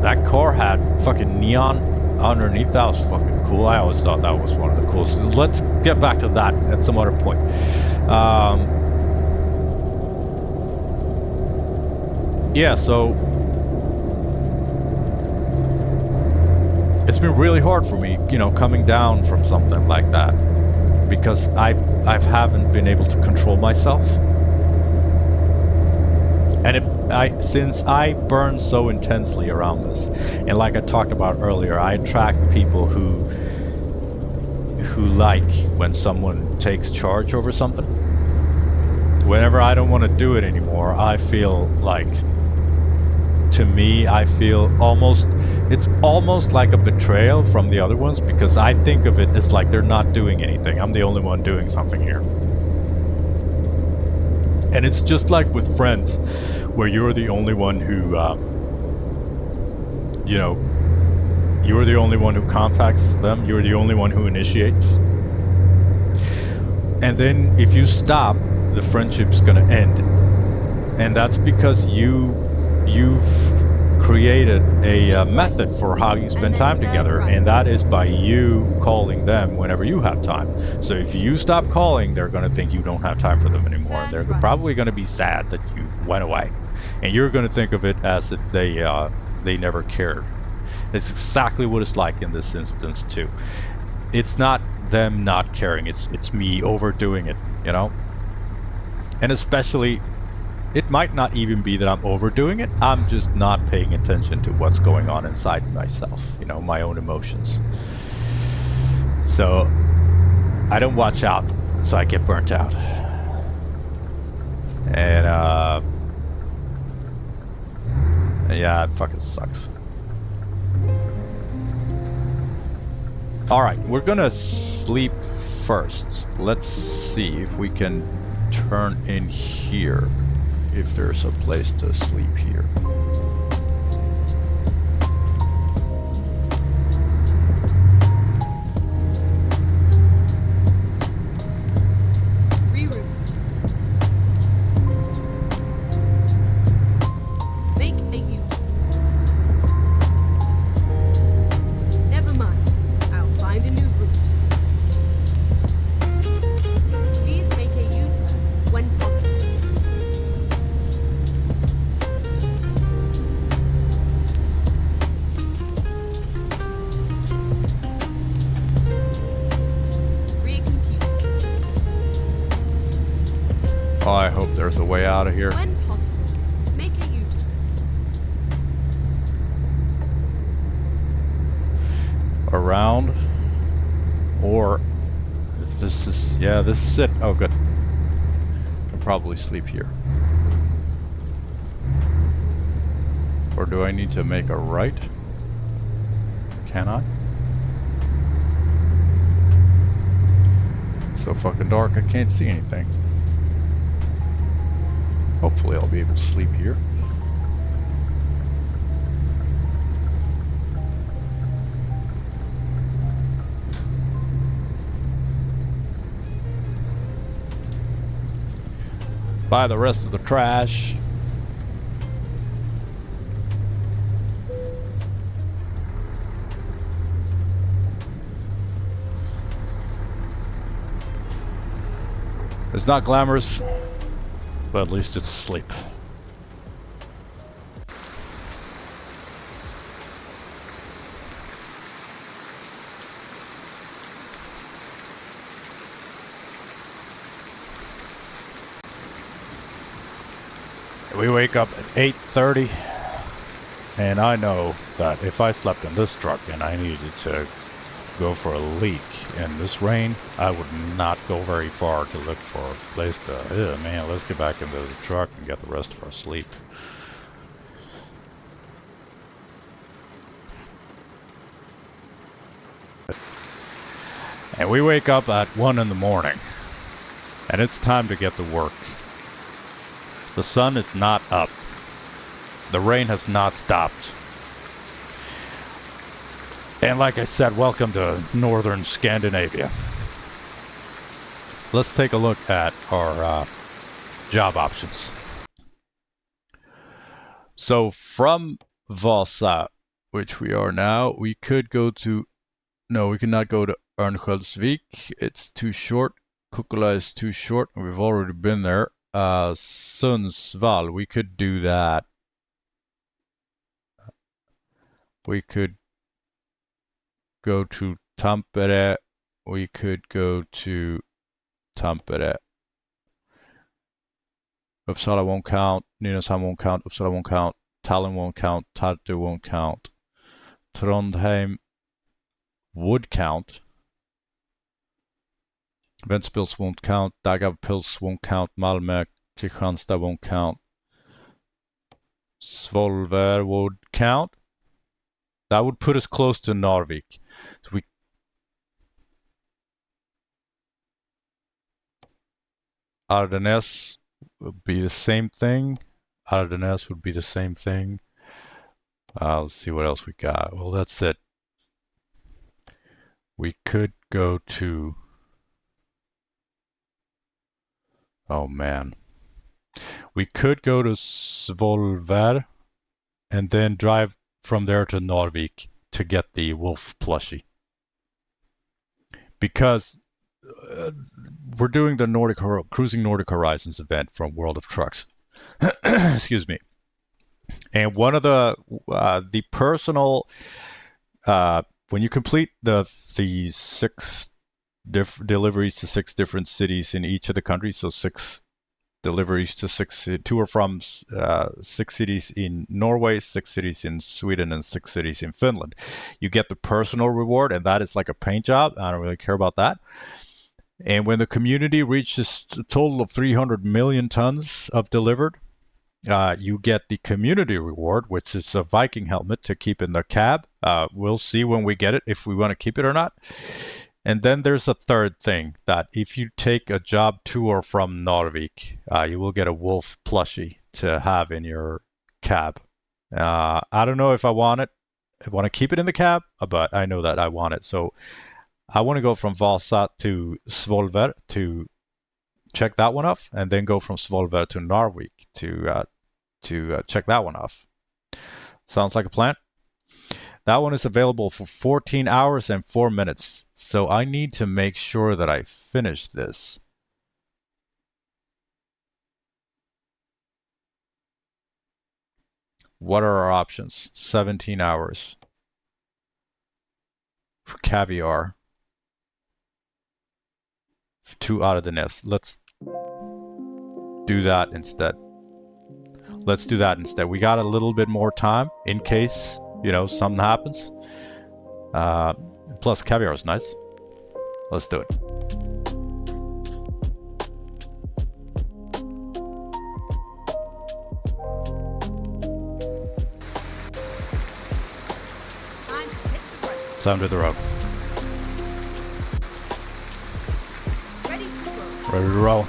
S1: That car had fucking neon underneath. That was fucking cool. I always thought that was one of the coolest. Let's get back to that at some other point. Yeah, so it's been really hard for me, you know, coming down from something like that, because I haven't been able to control myself. And since I burn so intensely around this, and like I talked about earlier, I attract people who like when someone takes charge over something. Whenever I don't want to do it anymore, I feel like, to me, I feel it's almost like a betrayal from the other ones, because I think of it as like they're not doing anything. I'm the only one doing something here. And it's just like with friends, where you're the only one who, you know, you're the only one who contacts them, you're the only one who initiates. And then if you stop, the friendship's gonna end. And that's because you've created a method for how you spend time together, and that is by you calling them whenever you have time. So if you stop calling, they're going to think you don't have time for them anymore, and they're probably going to be sad that you went away, and you're going to think of it as if they never cared. It's exactly what it's like in this instance too. It's not them not caring, it's me overdoing it, you know. And especially, it might not even be that I'm overdoing it. I'm just not paying attention to what's going on inside myself, you know, my own emotions. So I don't watch out, so I get burnt out. And yeah, it fucking sucks. All right, we're gonna sleep first. Let's see if we can turn in here, if there's a place to sleep here.
S2: Reroute. Make a U-turn. Never mind. I'll find a new route. Please make a U-turn when possible.
S1: Oh, I hope there's a way out of here.
S2: When possible, make a U-turn.
S1: Around, or if this is, yeah, this is it. Oh, good. Can probably sleep here. Or do I need to make a right? Can I? It's so fucking dark, I can't see anything. Hopefully I'll be able to sleep here. Buy the rest of the trash. It's not glamorous, but at least it's sleep. We wake up at 8:30, and I know that if I slept in this truck and I needed to go for a leak. In this rain, I would not go very far to look for a place to... Ew, man, let's get back into the truck and get the rest of our sleep. And we wake up at 1 in the morning. And it's time to get to work. The sun is not up. The rain has not stopped. And like I said, welcome to northern Scandinavia. Let's take a look at our job options. So from Vasa, which we are now, we could go to... No, we cannot go to Örnsköldsvik. It's too short. Kokkola is too short. We've already been there. Sundsvall, we could do that. We could go to Tampere. We could go to Tampere. Uppsala won't count. Nynäshamn won't count. Uppsala won't count. Tallinn won't count. Tartu won't count. Trondheim would count. Ventspils won't count. Dagavpils won't count. Malmö, Kristianstad won't count. Svolvær would count. That would put us close to Narvik. So we... Ardennes would be the same thing. Ardennes would be the same thing. Let's see what else we got. Well, that's it. We could go to... Oh, man. We could go to Svolvær and then drive from there to Narvik to get the wolf plushie. Because we're doing the Cruising Nordic Horizons event from World of Trucks. Excuse me. And one of the personal... when you complete the 6 deliveries to 6 different cities in each of the countries, so 6 deliveries to or from 6 cities in Norway, 6 cities in Sweden, and 6 cities in Finland. You get the personal reward, and that is like a paint job. I don't really care about that. And when the community reaches a total of 300 million tons of delivered, you get the community reward, which is a Viking helmet to keep in the cab. We'll see when we get it if we want to keep it or not. And then there's a third thing, that if you take a job tour from Narvik, you will get a wolf plushie to have in your cab. I don't know if I want it. I want to keep it in the cab, but I know that I want it. So I want to go from Vasa to Svolvær to check that one off, and then go from Svolvær to Narvik to check that one off. Sounds like a plan? That one is available for 14 hours and 4 minutes. So I need to make sure that I finish this. What are our options? 17 hours. For Caviar. 2 out of the nest. Let's do that instead. Let's do that instead. We got a little bit more time in case, you know, something happens. Plus, Caviar is nice. Let's do it. Time to hit the road.
S2: Ready to roll.
S1: Ready to roll.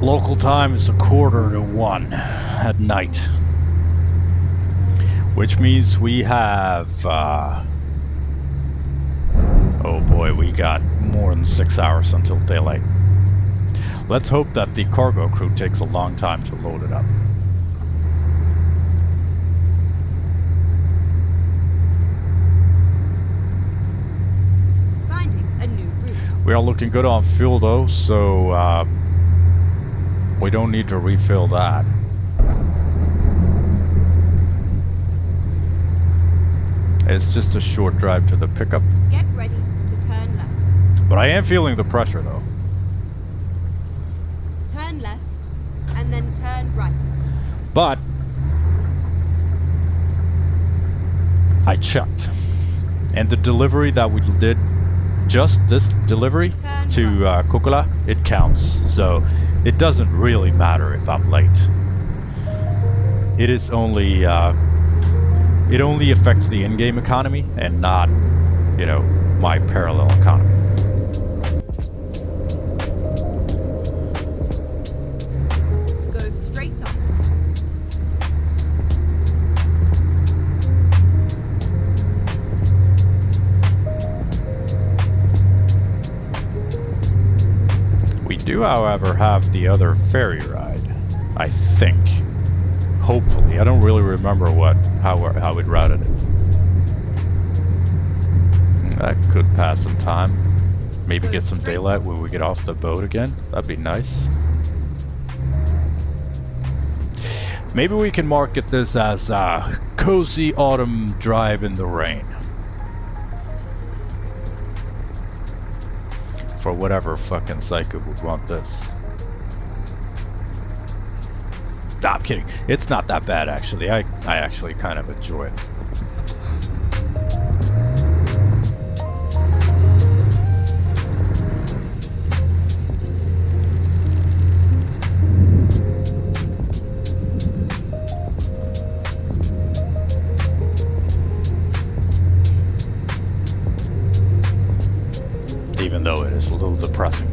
S1: Local time is 1:45 at night. Which means we have, oh boy, we got more than 6 hours until daylight. Let's hope that the cargo crew takes a long time to load it up.
S2: Finding a new route.
S1: We are looking good on fuel though, so we don't need to refill that. It's just a short drive to the pickup.
S2: Get ready to turn left.
S1: But I am feeling the pressure though.
S2: Turn left, and then turn right.
S1: But I checked, and the delivery that we did, just this delivery to Kokula, it counts. So it doesn't really matter if I'm late. It is only it only affects the in-game economy and not, you know, my parallel economy.
S2: Go straight on.
S1: We do, however, have the other ferry ride, I think. Hopefully. I don't really remember how it routed it. That could pass some time. Maybe get some daylight when we get off the boat again. That'd be nice. Maybe we can market this as a cozy autumn drive in the rain. For whatever fucking psycho would want this. Nah, I'm kidding. It's not that bad, actually. I actually kind of enjoy it. Even though it is a little depressing.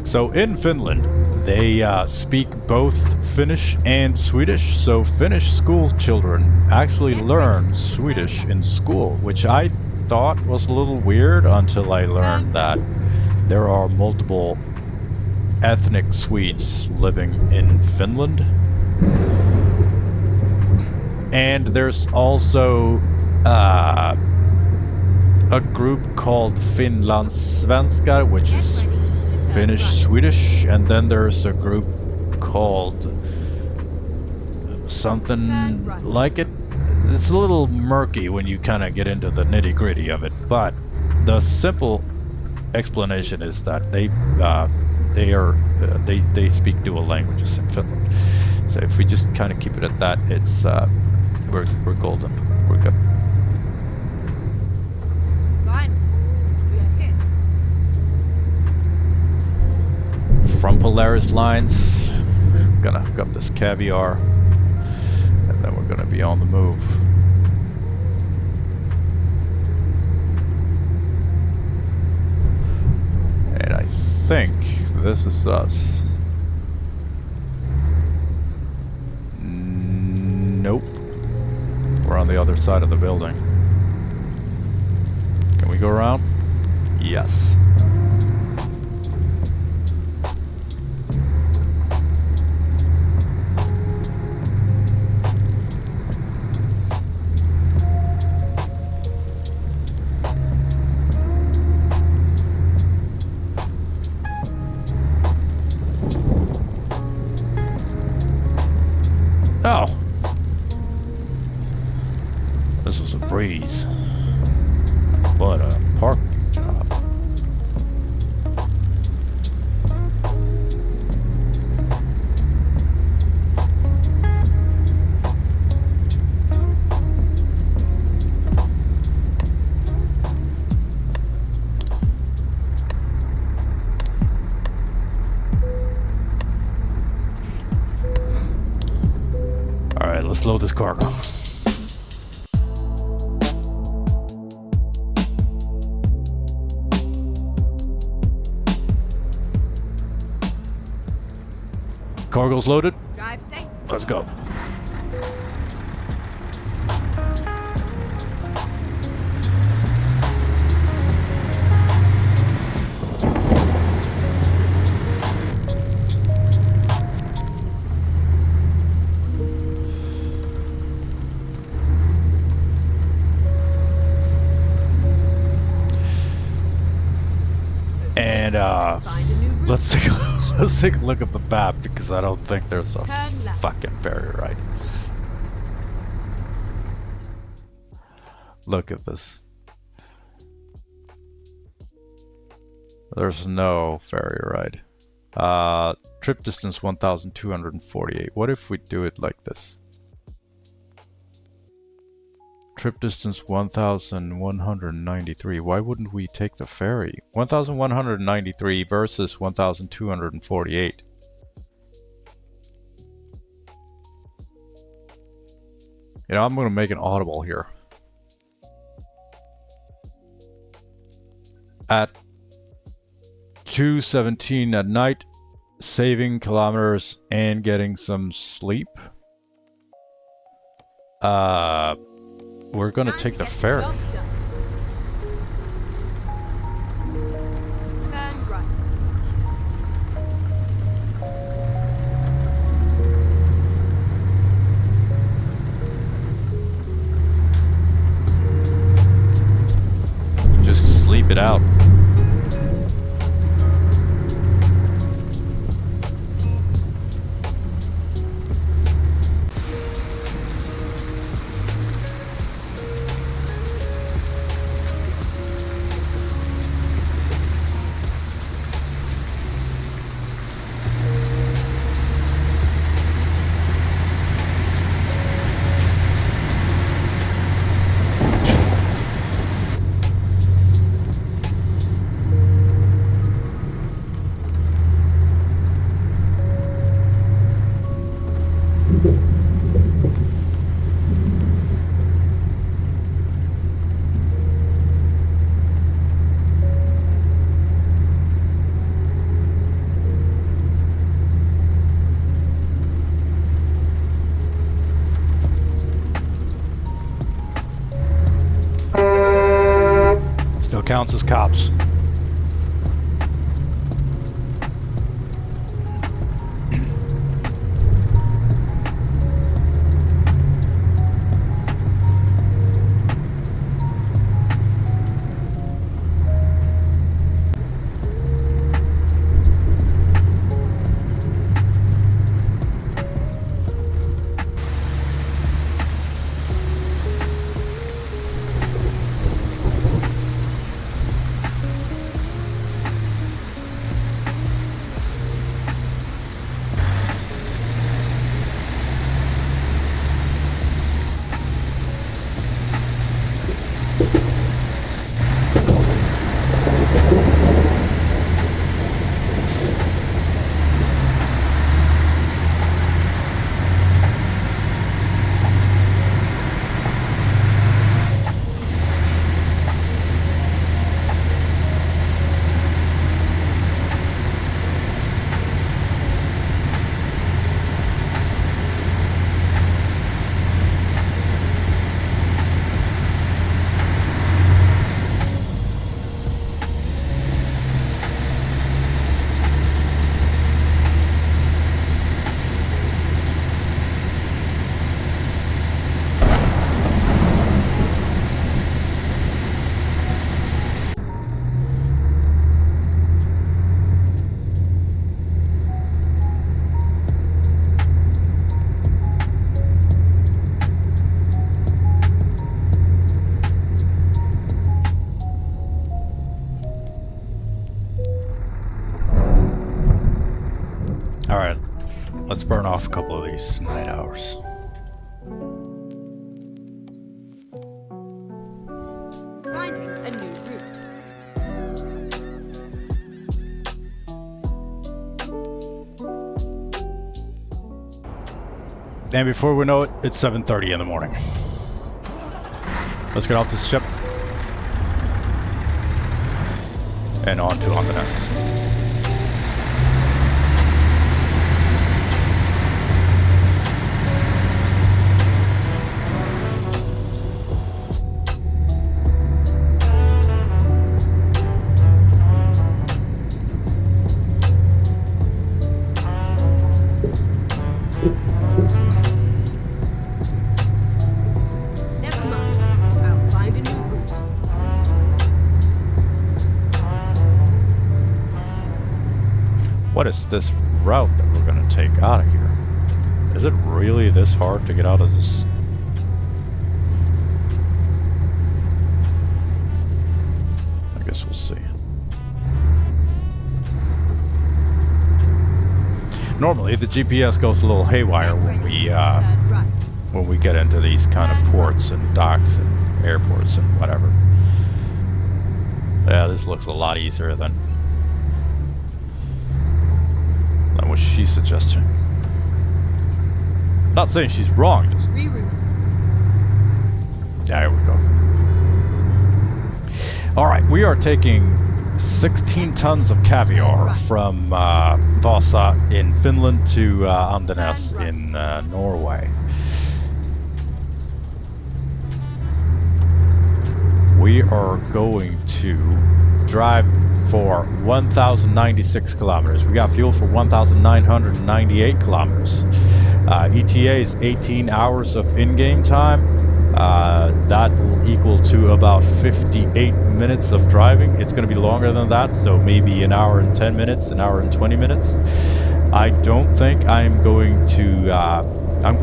S1: So in Finland, they speak both Finnish and Swedish. So Finnish school children actually learn Swedish in school, which I thought was a little weird until I learned that there are multiple ethnic Swedes living in Finland. And there's also a group called Finlandssvenskar, which is Finnish Swedish, and then there's a group called something like it. It's a little murky when you kind of get into the nitty-gritty of it, but the simple explanation is that they speak dual languages in Finland. So if we just kind of keep it at that, it's we're golden. We're good. From Polaris Lines, gonna hook up this Caviar, and then we're gonna be on the move. And I think this is us. Nope. We're on the other side of the building. Can we go around? Yes. This was a breeze. But a parking job. Alright, let's load this cargo. Cargo's loaded.
S2: Drive safe.
S1: Let's go. And
S2: Find a new route.
S1: let's take a look at the map because I don't think there's a
S2: Turn left.
S1: fucking ferry ride. Look at this. There's no ferry ride. Trip distance 1,248. What if we do it like this? Trip distance 1,193. Why wouldn't we take the ferry? 1,193 versus 1,248. You know, I'm going to make an audible here. At 2:17 at night, saving kilometers and getting some sleep. We're gonna take the ferry.
S2: Turn right.
S1: Just sleep it out. Still counts as cops. Let's burn off a couple of these night hours.
S2: Finding a new route.
S1: And before we know it, it's 7:30 in the morning. Let's get off this ship. And on to emptiness. What is this route that we're going to take out of here? Is it really this hard to get out of this? I guess we'll see. Normally the GPS goes a little haywire when we get into these kind of ports and docks and airports and whatever. Yeah, this looks a lot easier than what she's suggesting. Not saying she's wrong, just...
S2: Reroute.
S1: There we go. Alright, we are taking 16 tons of caviar from Vasa in Finland to emptiness in Norway. We are going to drive for 1,096 kilometers. We got fuel for 1,998 kilometers. ETA is 18 hours of in-game time. That will equal to about 58 minutes of driving. It's going to be longer than that, so maybe an hour and 10 minutes, an hour and 20 minutes. I don't think I'm going to... I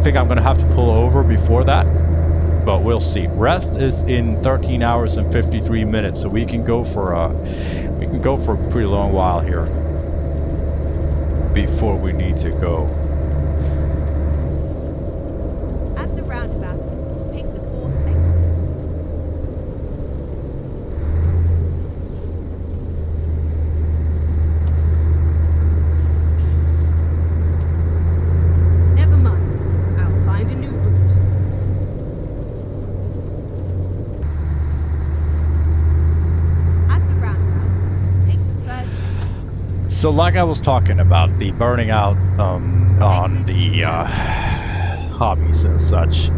S1: think I'm going to have to pull over before that, but we'll see. Rest is in 13 hours and 53 minutes, so we can go for a pretty long while here before we need to go.
S2: At the roundabout, take the 4th exit. Never mind. I'll find a new route. At the roundabout, take the 1st exit.
S1: So like I was talking about, the burning out on the hobbies and such,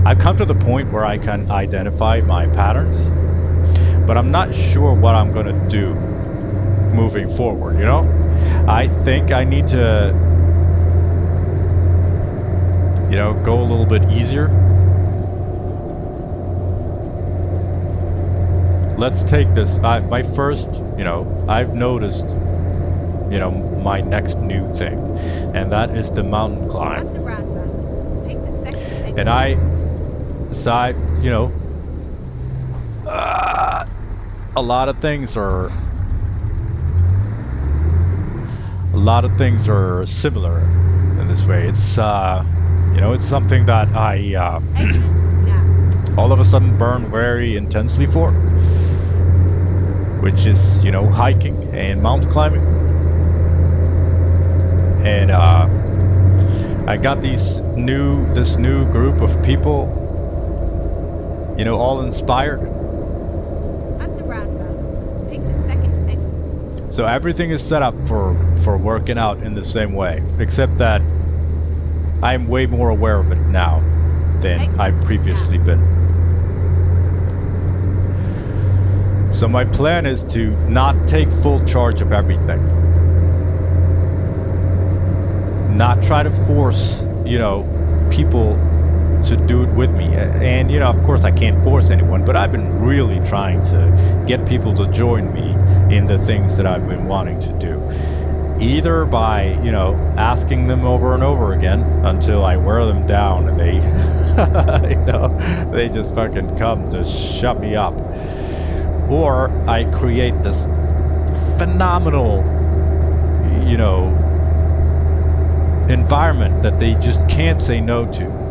S1: I've come to the point where I can identify my patterns, but I'm not sure what I'm going to do moving forward, you know? I think I need to, you know, go a little bit easier. Let's take this. My first, you know, I've noticed, you know, my next new thing, and that is the mountain climb.
S2: At the roundabout, take the 2nd exit.
S1: And you know, a lot of things are similar in this way. It's you know, it's something that I
S2: Exit now.
S1: all of a sudden burn very intensely for, which is, you know, hiking and mountain climbing. And I got this new group of people, you know, all inspired.
S2: At the roundabout, take the 2nd exit.
S1: So everything is set up for working out in the same way, except that I'm way more aware of it now than I've previously been. So my plan is to not take full charge of everything. Not try to force, you know, people to do it with me. And, you know, of course I can't force anyone, but I've been really trying to get people to join me in the things that I've been wanting to do. Either by, you know, asking them over and over again until I wear them down and they, you know, they just fucking come to shut me up. Or I create this phenomenal, you know, environment that they just can't say no to.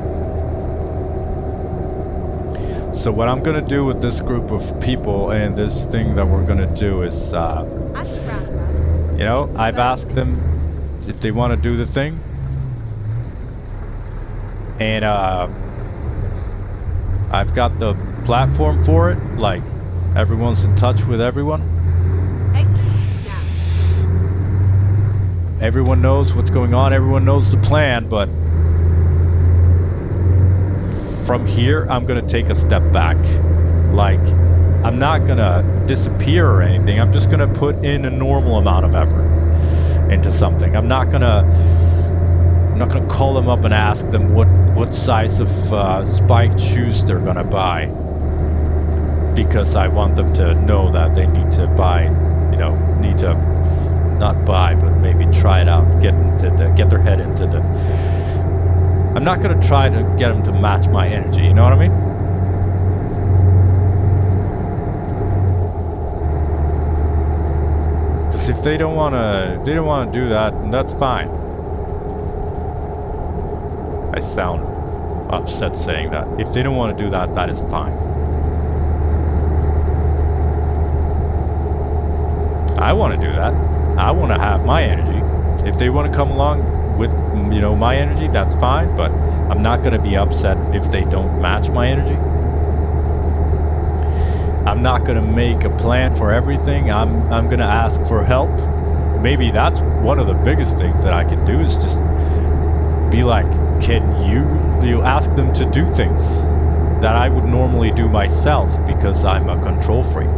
S1: So what I'm gonna do with this group of people and this thing that we're gonna do is, you know, I've asked them if they want to do the thing, and I've got the platform for it. Like, everyone's in touch with everyone. Everyone knows what's going on. Everyone knows the plan, but from here, I'm gonna take a step back. Like, I'm not gonna disappear or anything. I'm just gonna put in a normal amount of effort into something. I'm not gonna call them up and ask them what size of spiked shoes they're gonna buy, because I want them to know that they need to buy, you know, need to not buy, but maybe try it out, get their head into the. I'm not gonna try to get them to match my energy. You know what I mean? Because if they don't wanna do that, then that's fine. I sound upset saying that. If they don't want to do that, that is fine. I want to do that. I want to have my energy. If they want to come along with, you know, my energy, that's fine, but I'm not going to be upset if they don't match my energy. I'm not going to make a plan for everything. I'm going to ask for help. Maybe that's one of the biggest things that I can do, is just be like, can you ask them to do things that I would normally do myself because I'm a control freak.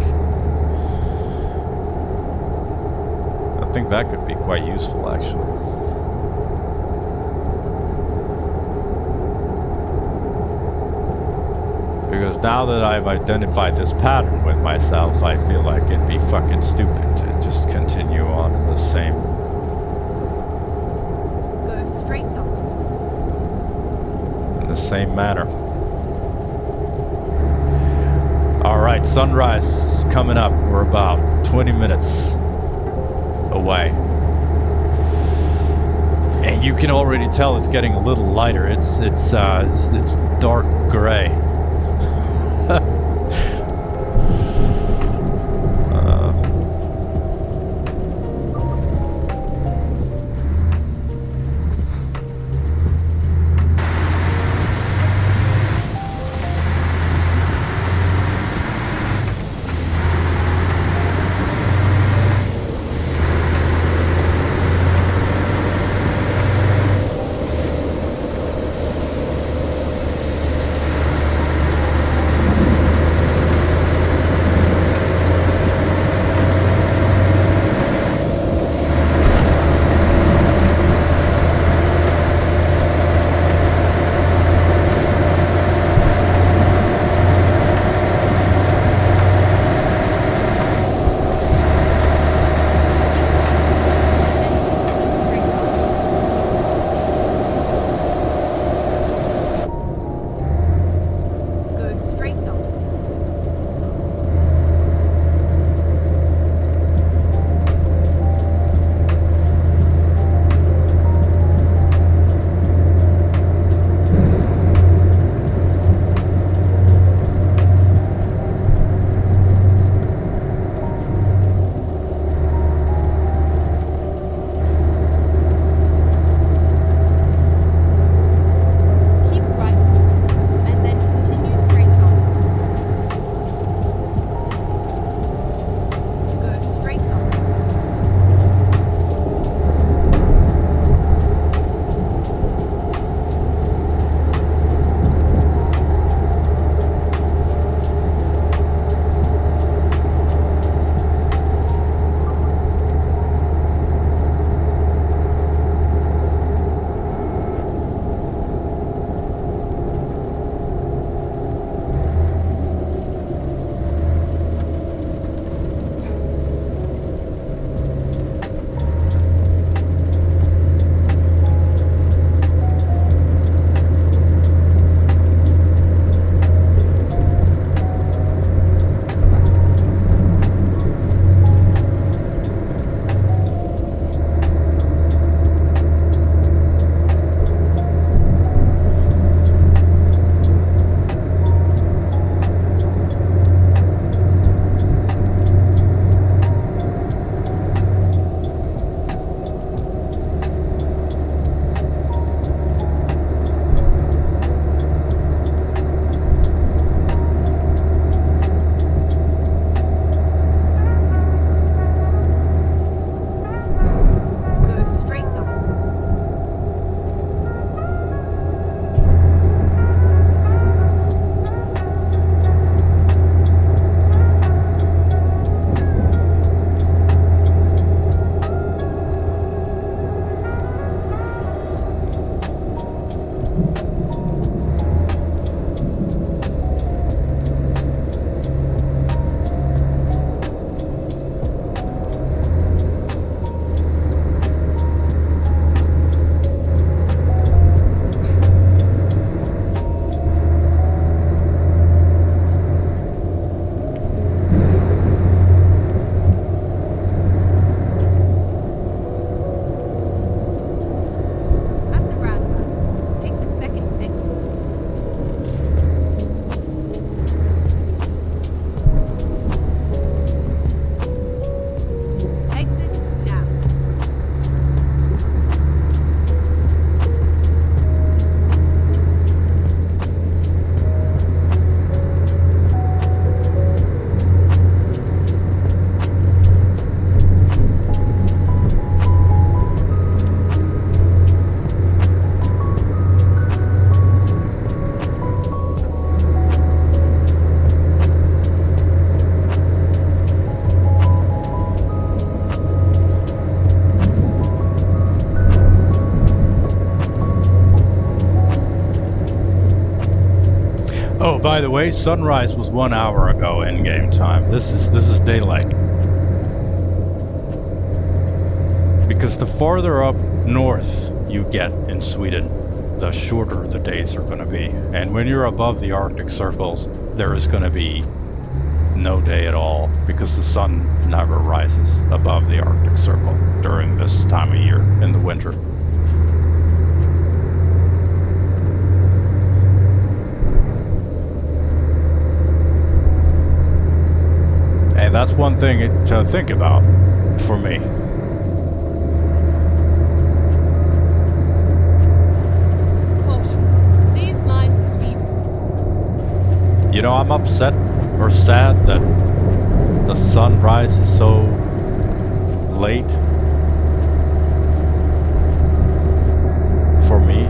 S1: I think that could be quite useful, actually. Because now that I've identified this pattern with myself, I feel like it'd be fucking stupid to just continue on in the same.
S2: Go straight up.
S1: In the same manner. Alright, sunrise is coming up. We're about 20 minutes away. And you can already tell it's getting a little lighter. It's dark gray. way, sunrise was 1 hour ago in game time. This is daylight. Because the farther up north you get in Sweden, the shorter the days are going to be. And when you're above the Arctic circles, there is going to be no day at all, because the sun never rises above the Arctic circle during this time of year in the winter. And that's one thing to think about for me. You know, I'm upset or sad that the sun rises so late for me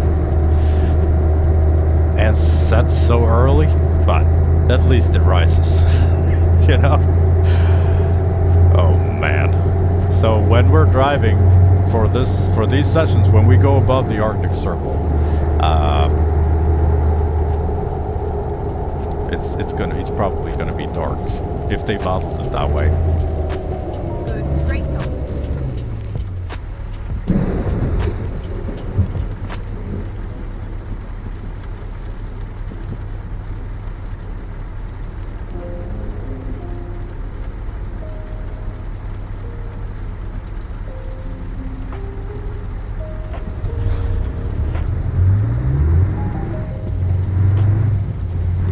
S1: and sets so early, but at least it rises, you know? Oh man. So when we're driving for these sessions, when we go above the Arctic Circle, it's probably gonna be dark if they modeled it that way.
S2: Go straight on.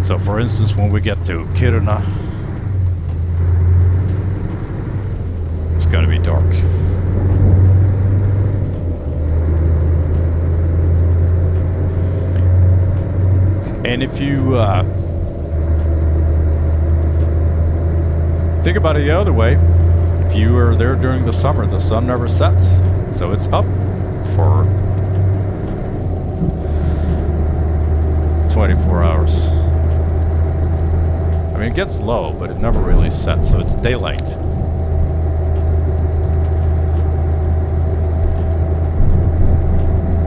S1: So for instance, when we get to Kiruna, it's gonna be dark. And if you think about it the other way, if you are there during the summer, the sun never sets, so it's up for 24 hours. I mean, it gets low, but it never really sets, so it's daylight.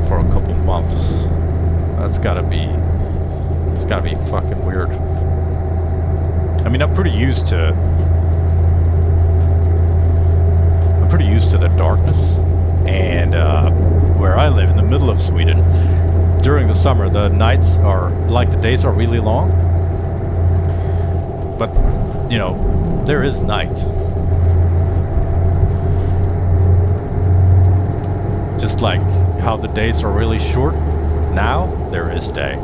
S1: For a couple months. It's gotta be fucking weird. I mean, I'm pretty used to the darkness, and where I live in the middle of Sweden, during the summer, the nights are, like the days are really long. But, you know, there is night. Just like how the days are really short, now there is day.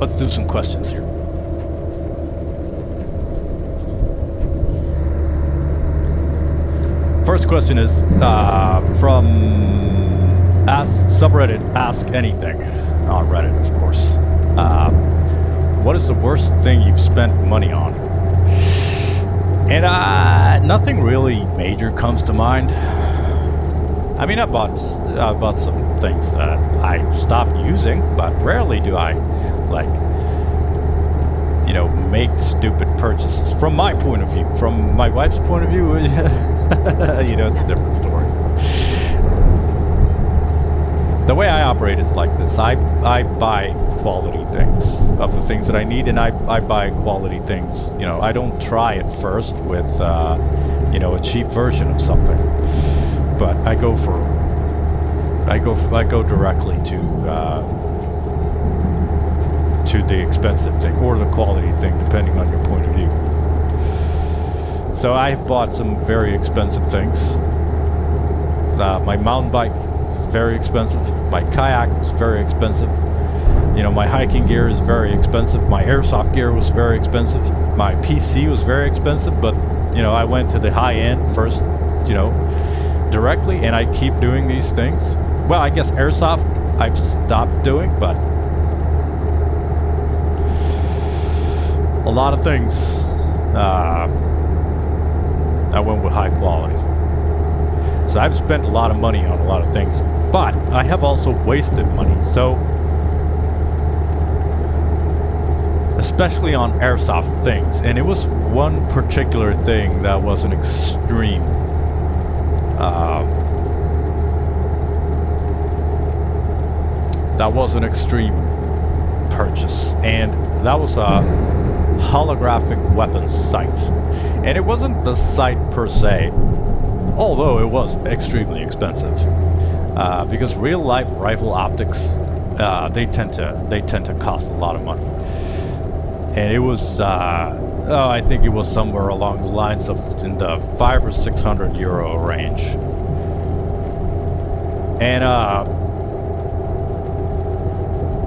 S1: Let's do some questions here. First question is from subreddit Ask Anything on Reddit, of course. What is the worst thing you've spent money on? And nothing really major comes to mind. I mean, I bought some things that I stopped using, but rarely do I, like, you know, make stupid purchases. From my point of view. From my wife's point of view, you know, it's a different story. The way I operate is like this. I buy quality things of the things that I need, and I buy quality things. You know, I don't try it first with, you know, a cheap version of something. But I go directly to the expensive thing or the quality thing, depending on your point of view. So I bought some very expensive things. My mountain bike is very expensive. My kayak was very expensive. You know, my hiking gear is very expensive. My airsoft gear was very expensive. My PC was very expensive, but you know, I went to the high end first, you know, directly, and I keep doing these things. Well, I guess airsoft I've stopped doing, but a lot of things I went with high quality. So I've spent a lot of money on a lot of things, but I have also wasted money. So especially on airsoft things, and it was one particular thing that was an extreme purchase, and that was a holographic weapons sight. And it wasn't the sight per se, although it was extremely expensive, because real life rifle optics, they tend to cost a lot of money. And it was I think it was somewhere along the lines of in the 500 or 600 euro range. And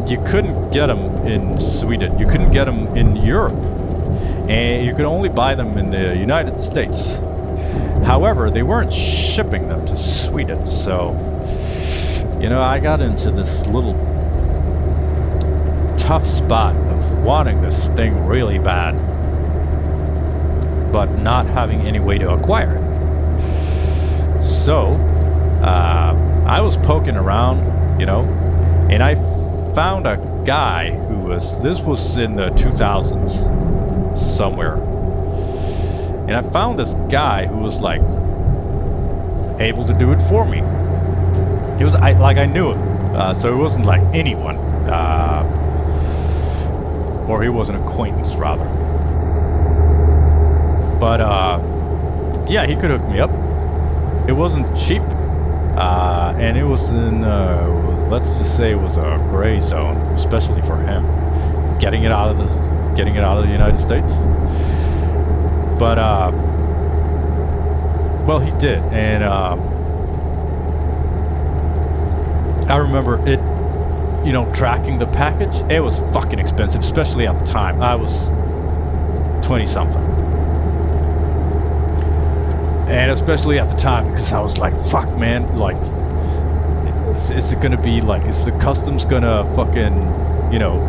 S1: you couldn't get them in Sweden. You couldn't get them in Europe. And you could only buy them in the United States. However, they weren't shipping them to Sweden. So, you know, I got into this little tough spot of wanting this thing really bad, but not having any way to acquire it. So, I was poking around, you know, and I found a guy who was, this was in the 2000s somewhere, and I found this guy who was like able to do it for me. It was I knew him, so it wasn't like anyone, or he was an acquaintance rather. But yeah, he could hook me up. It wasn't cheap, and it was in let's just say it was a gray zone, especially for him, getting it out of the United States. But well, he did, and I remember it, you know, tracking the package. It was fucking expensive, especially at the time. I was 20 something. And especially at the time, because I was like, fuck, man, like, is it gonna be like, is the customs gonna fucking, you know,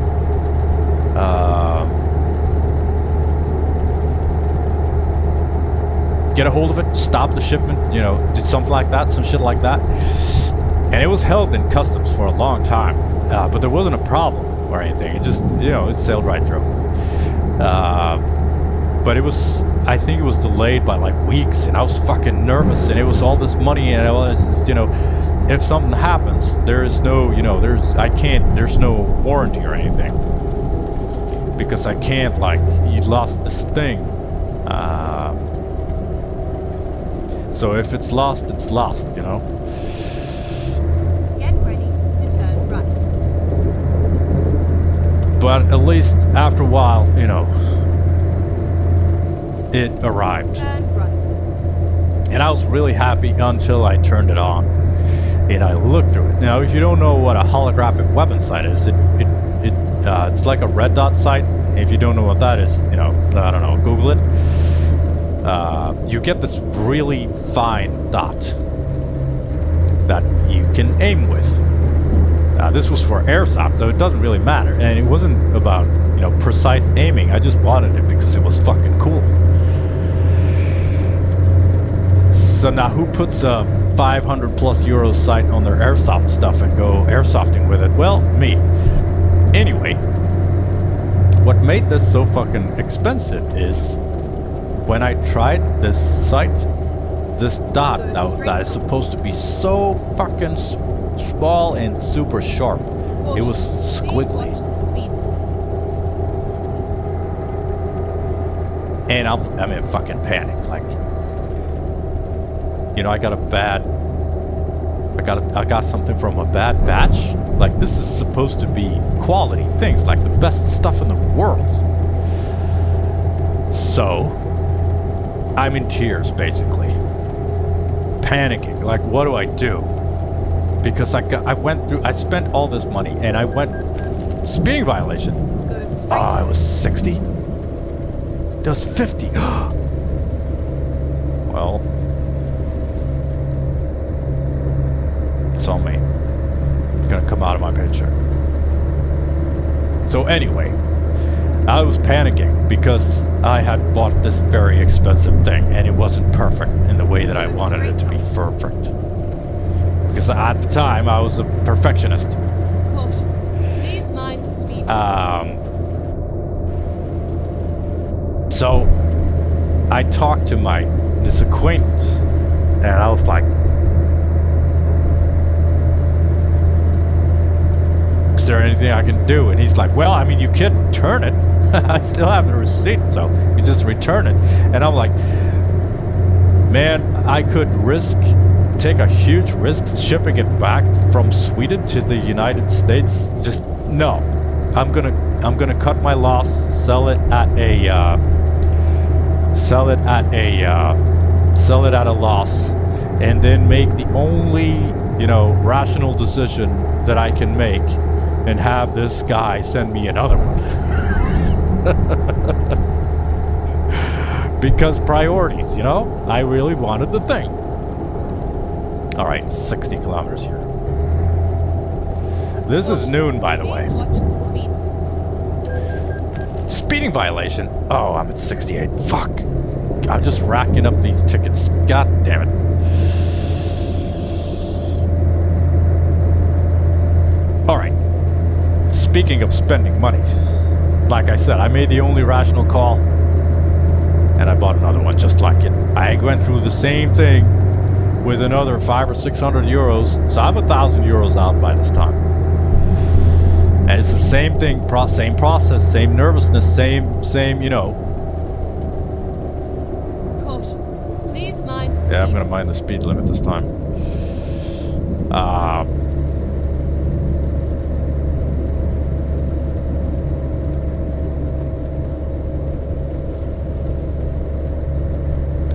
S1: get a hold of it, stop the shipment, you know, did something like that, some shit like that. And it was held in customs for a long time, but there wasn't a problem or anything. It just, you know, it sailed right through. But it was, I think it was delayed by like weeks, and I was fucking nervous, and it was all this money, and it was just, you know, if something happens, there is no, you know, there's no warranty or anything, because I can't, like, you lost this thing. So if it's lost, it's lost, you know.
S2: Get ready to turn right.
S1: But at least after a while, you know, it arrived.
S2: Turn right.
S1: And I was really happy until I turned it on and I looked through it. Now, if you don't know what a holographic weapon sight is, it's like a red dot sight. If you don't know what that is, you know, I don't know, Google it. You get this really fine dot that you can aim with. This was for airsoft, so it doesn't really matter. And it wasn't about, you know, precise aiming. I just wanted it because it was fucking cool. So now who puts a 500 plus euro sight on their airsoft stuff and go airsofting with it? Well, me. Anyway, what made this so fucking expensive is when I tried this sight, this dot that is supposed to be so fucking small and super sharp, it was squiggly. And I'm in fucking panic, like, you know, I got something from a bad batch. Like, this is supposed to be quality things, like the best stuff in the world. So, I'm in tears, basically. Panicking, like, what do I do? Because I spent all this money, and I went, speeding violation. Oh, it was 60? It was 50. Well, it's on me. It's gonna come out of my paycheck. So anyway, I was panicking because I had bought this very expensive thing and it wasn't perfect in the way that I wanted it to be perfect. Because at the time I was a perfectionist.
S2: Please mind the speed.
S1: So I talked to this acquaintance and I was like, is there anything I can do? And he's like, well, I mean, you can return it. I still have the receipt, so you just return it. And I'm like, man, I could take a huge risk shipping it back from Sweden to the United States. Just no. I'm gonna cut my loss, sell it at a loss, and then make the only, you know, rational decision that I can make, and have this guy send me another one. Because priorities, you know? I really wanted the thing. Alright, 60 kilometers here. This is noon, by the way. Speeding violation? Oh, I'm at 68. Fuck. I'm just racking up these tickets. God damn it. Alright. Speaking of spending money, like I said, I made the only rational call, and I bought another one just like it. I went through the same thing with another 500 or 600 euros, so I'm 1,000 euros out by this time. And it's the same thing, same process, same nervousness, same, you know.
S2: Caution. Please mind the speed.
S1: Yeah, I'm gonna mind the speed limit this time.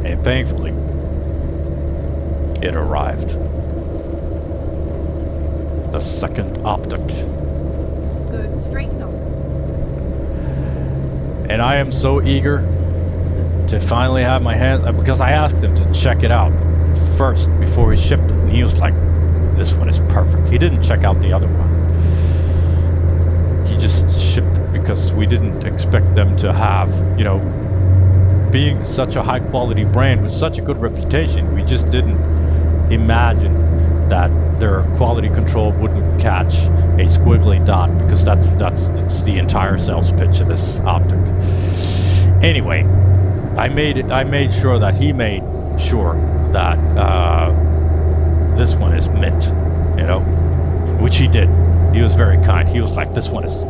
S1: And thankfully, it arrived. The second optic.
S2: Go straight on.
S1: And I am so eager to finally have my hands, because I asked him to check it out first before he shipped it, and he was like, this one is perfect. He didn't check out the other one. He just shipped it because we didn't expect them to have, you know, being such a high quality brand with such a good reputation, we just didn't imagine that their quality control wouldn't catch a squiggly dot, because that's the entire sales pitch of this optic. Anyway, I made sure that he made sure that this one is mint, you know, which he did. He was very kind. He was like, this one is,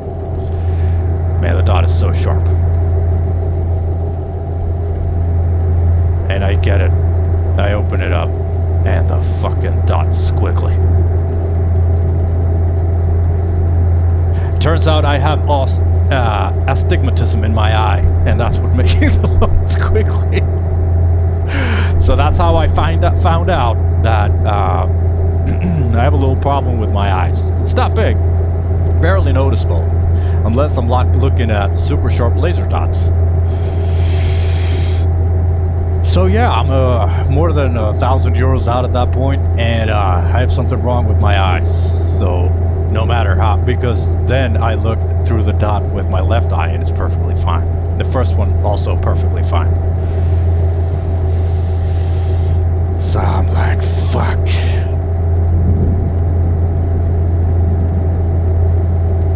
S1: man, the dot is so sharp. And I get it. I open it up, and the fucking dot is squiggly. Turns out I have astigmatism in my eye, and that's what makes the line squiggly. So that's how I found out that I have a little problem with my eyes. It's not big, barely noticeable, unless I'm looking at super sharp laser dots. So yeah, I'm more than 1,000 euros out at that point, and I have something wrong with my eyes. So no matter how, because then I looked through the dot with my left eye and it's perfectly fine. The first one also perfectly fine. So I'm like, fuck.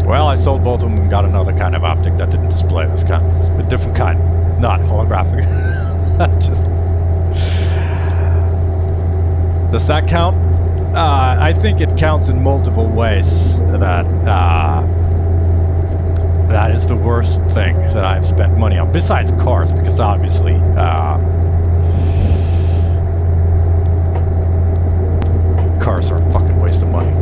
S1: Well, I sold both of them and got another kind of optic that didn't display. This kind of a different kind, not holographic. Just does that count? I think it counts in multiple ways. That is the worst thing that I've spent money on, besides cars, because obviously cars are a fucking waste of money.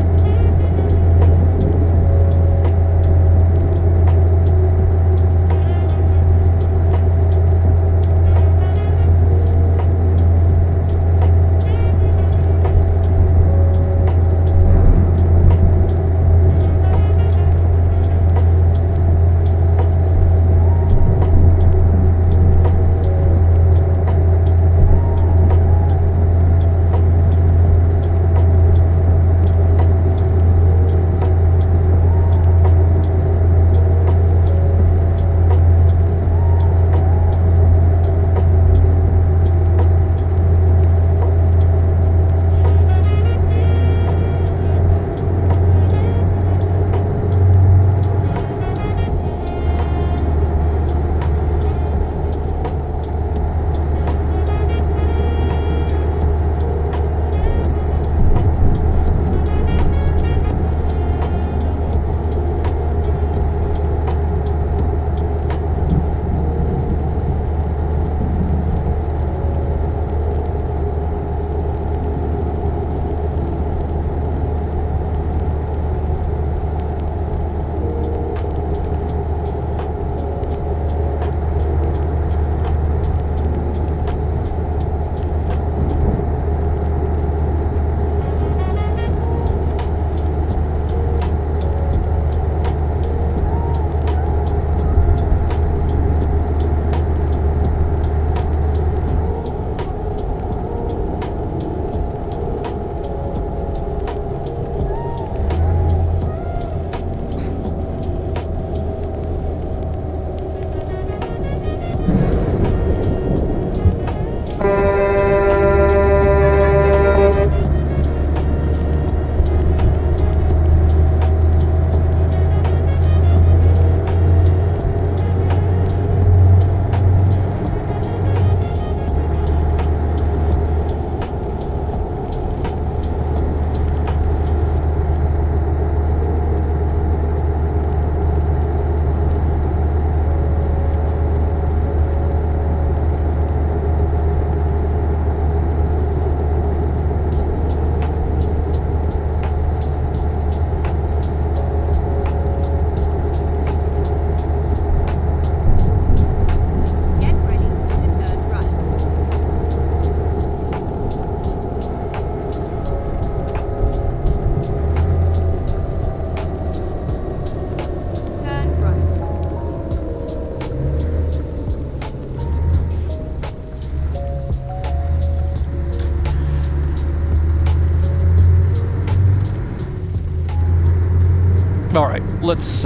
S1: All right, let's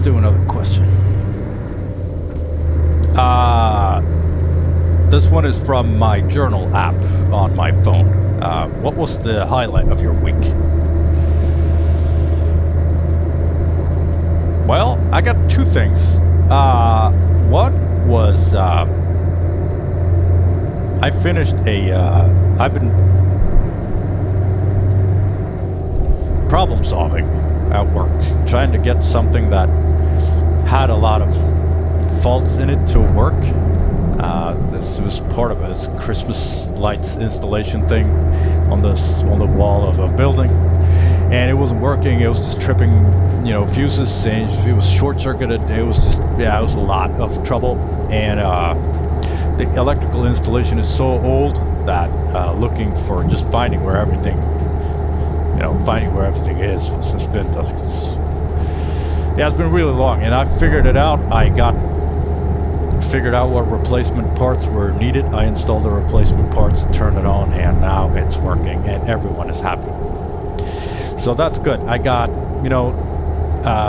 S1: do another question. This one is from my journal app on my phone. What was the highlight of your week? Well, I got two things. One was I finished I've been problem solving at work, trying to get something that had a lot of faults in it to work. This was part of a Christmas lights installation thing on the wall of a building, and it wasn't working. It was just tripping, fuses, and it was short-circuited. It was just, it was a lot of trouble. And the electrical installation is so old that looking for just finding where everything is was just been, it's been really long. And I figured it out. Figured out what replacement parts were needed. I installed the replacement parts, turned it on, and now it's working, and everyone is happy. So that's good. I got,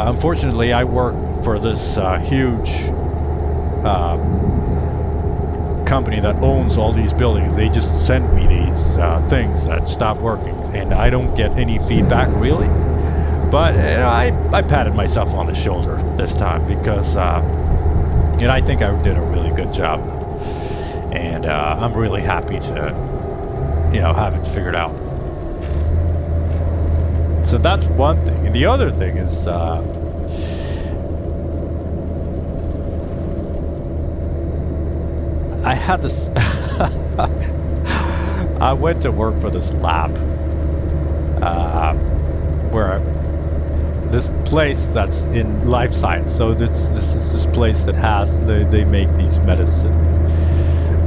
S1: unfortunately, I work for this huge company that owns all these buildings, they just send me these things that stop working, and I don't get any feedback really. But I patted myself on the shoulder this time because I think I did a really good job, and I'm really happy to have it figured out. So that's one thing, and the other thing is I had this I went to work for this lab where this place that's in life science. So this is this place that has they make these medicine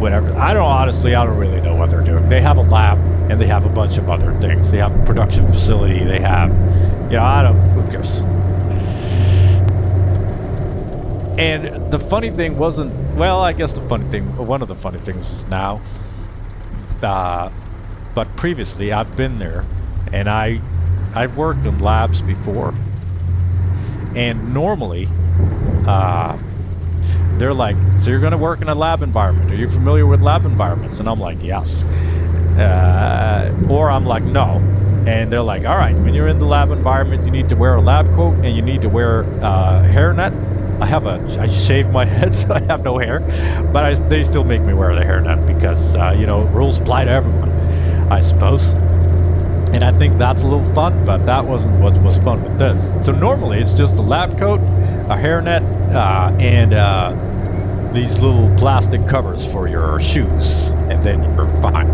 S1: whatever. I don't really know what they're doing. They have a lab and they have a bunch of other things. They have a production facility. They have who cares. And the funny thing wasn't, well, I guess one of the funny things is now, but previously I've been there, and I've worked in labs before, and normally, they're like, so you're going to work in a lab environment. Are you familiar with lab environments? And I'm like, yes. Or I'm like, no. And they're like, all right, when you're in the lab environment, you need to wear a lab coat and you need to wear a hairnet. I shaved my head, so I have no hair, but they still make me wear the hairnet because, rules apply to everyone, I suppose. And I think that's a little fun, but that wasn't what was fun with this. So normally it's just a lab coat, a hairnet, and these little plastic covers for your shoes, and then you're fine.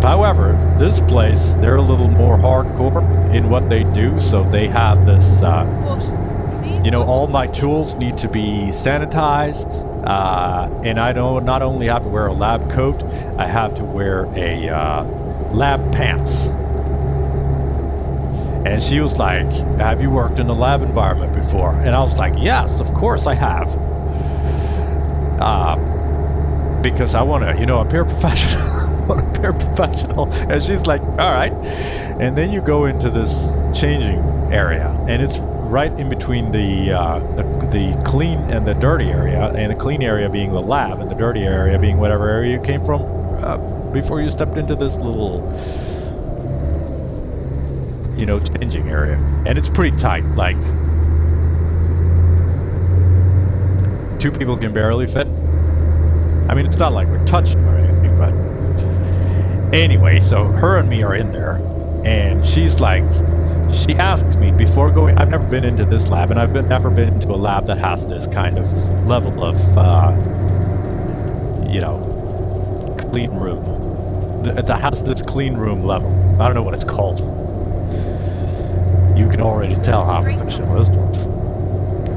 S1: However, this place, they're a little more hardcore in what they do, so they have this, all my tools need to be sanitized, and I don't not only have to wear a lab coat, I have to wear a lab pants. And she was like, have you worked in a lab environment before? And I was like, yes, of course I have. Because I want to, a paraprofessional. A paraprofessional. And she's like, all right. And then you go into this changing area, and it's right in between the clean and the dirty area, and the clean area being the lab, and the dirty area being whatever area you came from before you stepped into this little, changing area. And it's pretty tight, like 2 people can barely fit. I mean, it's not like we're touched or anything, but anyway, so her and me are in there, and she's like, she asks me before going, I've never been into this lab, and I've never been into a lab that has this kind of level of, clean room. That has this clean room level. I don't know what it's called. You can already tell how professional this was.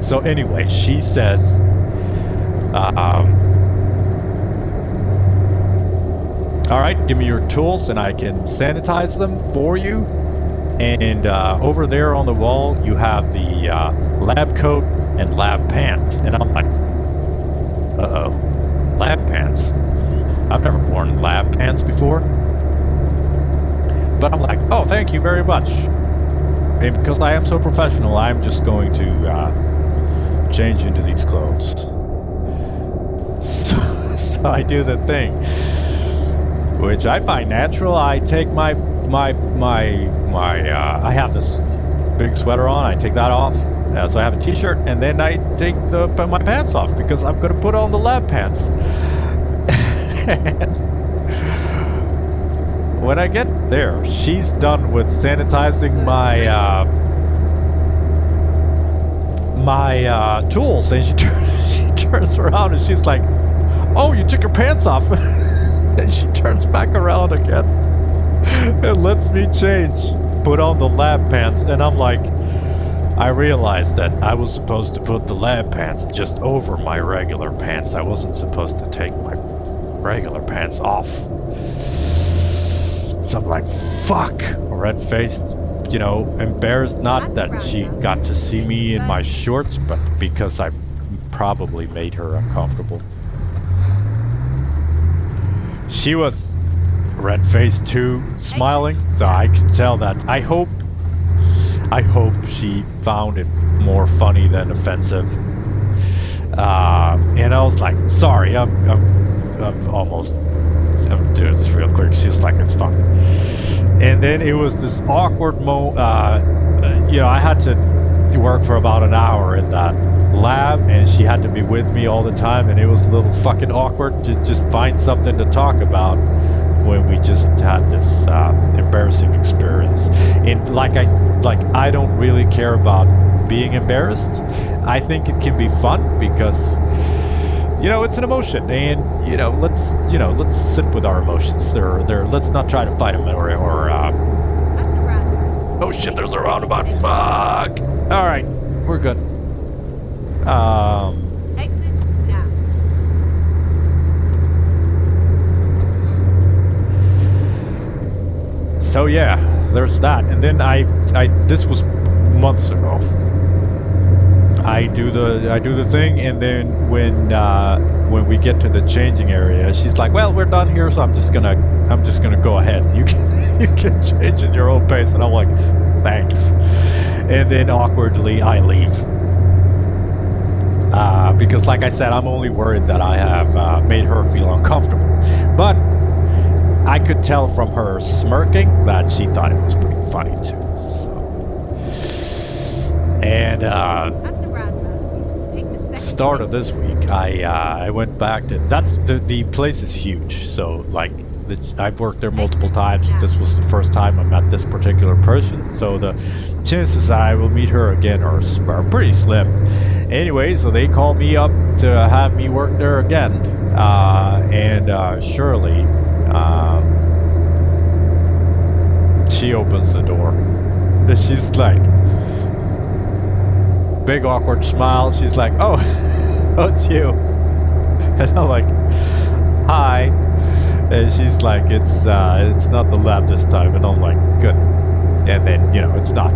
S1: So anyway, she says, all right, give me your tools and I can sanitize them for you. And over there on the wall, you have the lab coat and lab pants. And I'm like, uh-oh, lab pants? I've never worn lab pants before. But I'm like, oh, thank you very much. And because I am so professional, I'm just going to change into these clothes. So I do the thing, which I find natural. I take my I have this big sweater on. I take that off. So I have a t-shirt, and then I take my pants off because I'm going to put on the lab pants. When I get there, she's done with sanitizing my tools, and she turns around and she's like, "Oh, you took your pants off." And she turns back around again and lets me change, put on the lab pants, and I'm like, I realized that I was supposed to put the lab pants just over my regular pants. I wasn't supposed to take my regular pants off. So I'm like, fuck, red-faced, embarrassed, not that she got to see me in my shorts, but because I probably made her uncomfortable. She was red-faced too, smiling, so I could tell that. I hope she found it more funny than offensive. And I was like, sorry, I'm doing this real quick. She's like, it's fine. And then it was this awkward I had to work for about an hour in that lab, and she had to be with me all the time, and it was a little fucking awkward to just find something to talk about when we just had this embarrassing experience. And I don't really care about being embarrassed. I think it can be fun because it's an emotion, and let's sit with our emotions. Let's not try to fight them or oh shit, there's a roundabout. Fuck. All right, we're good.
S2: Exit now.
S1: So yeah, there's that. And then this was months ago. I do the thing, and then when we get to the changing area, she's like, "Well, we're done here, so I'm just gonna go ahead. You can change at your own pace." And I'm like, "Thanks." And then awkwardly, I leave because, like I said, I'm only worried that I have made her feel uncomfortable. But I could tell from her smirking that she thought it was pretty funny too. So, and start of this week, I went back to the place is huge. So I've worked there multiple times. This was the first time I met this particular person, so the chances that I will meet her again are pretty slim. Anyway, so they called me up to have me work there again, and Shirley, she opens the door. She's like, big awkward smile. She's like, "Oh, oh, it's you." And I'm like, "Hi." And she's like, it's not the lab this time." And I'm like, "Good." And then it's not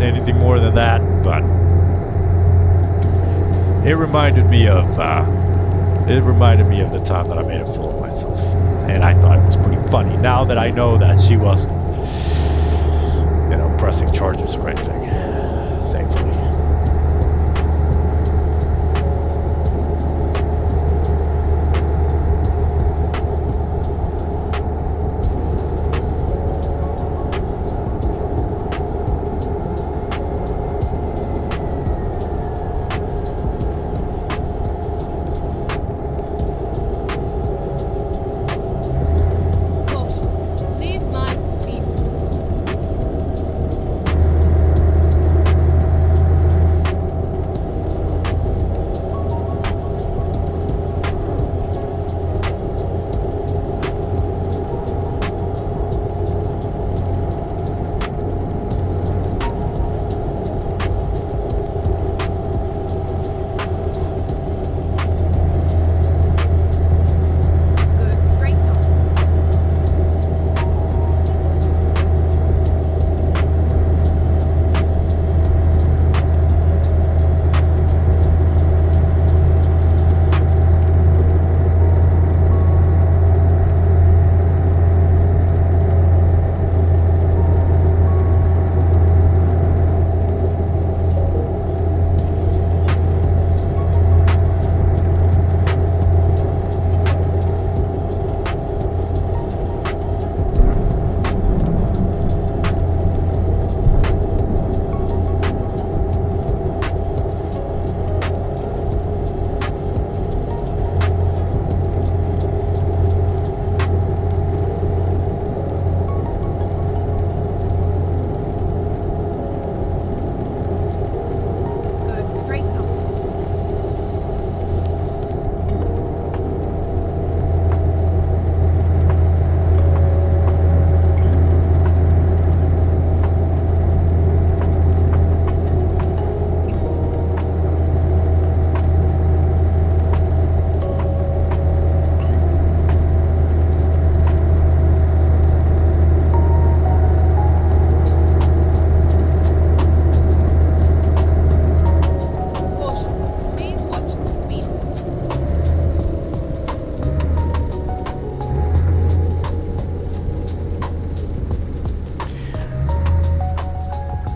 S1: anything more than that, but it reminded me of the time that I made a fool of myself, and I thought it was pretty funny. Now that I know that she wasn't pressing charges or anything, thankfully.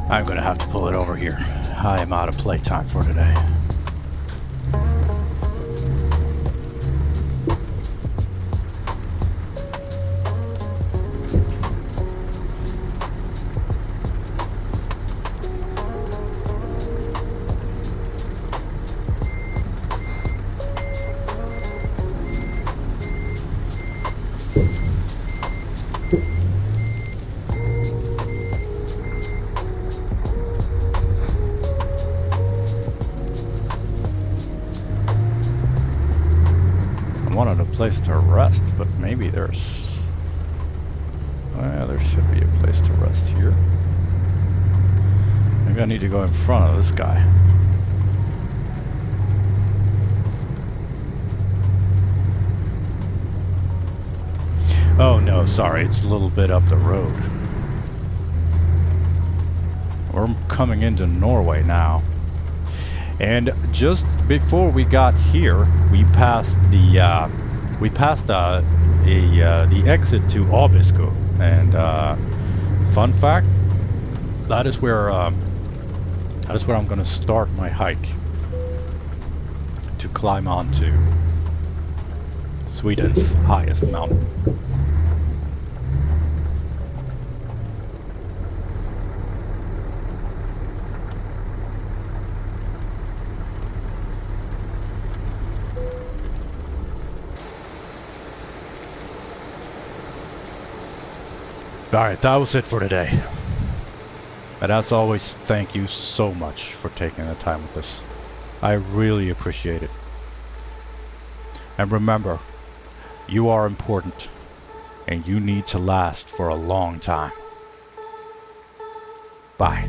S1: I'm gonna have to pull it over here. I am out of playtime for today. place to rest, but maybe there's... Well, there should be a place to rest here. Maybe I need to go in front of this guy. Oh no, sorry, it's a little bit up the road. We're coming into Norway now. And just before we got here, we passed the the exit to Abisko. And fun fact, that is where I'm going to start my hike to climb onto Sweden's highest mountain. Alright, that was it for today. And as always, thank you so much for taking the time with us. I really appreciate it. And remember, you are important, and you need to last for a long time. Bye.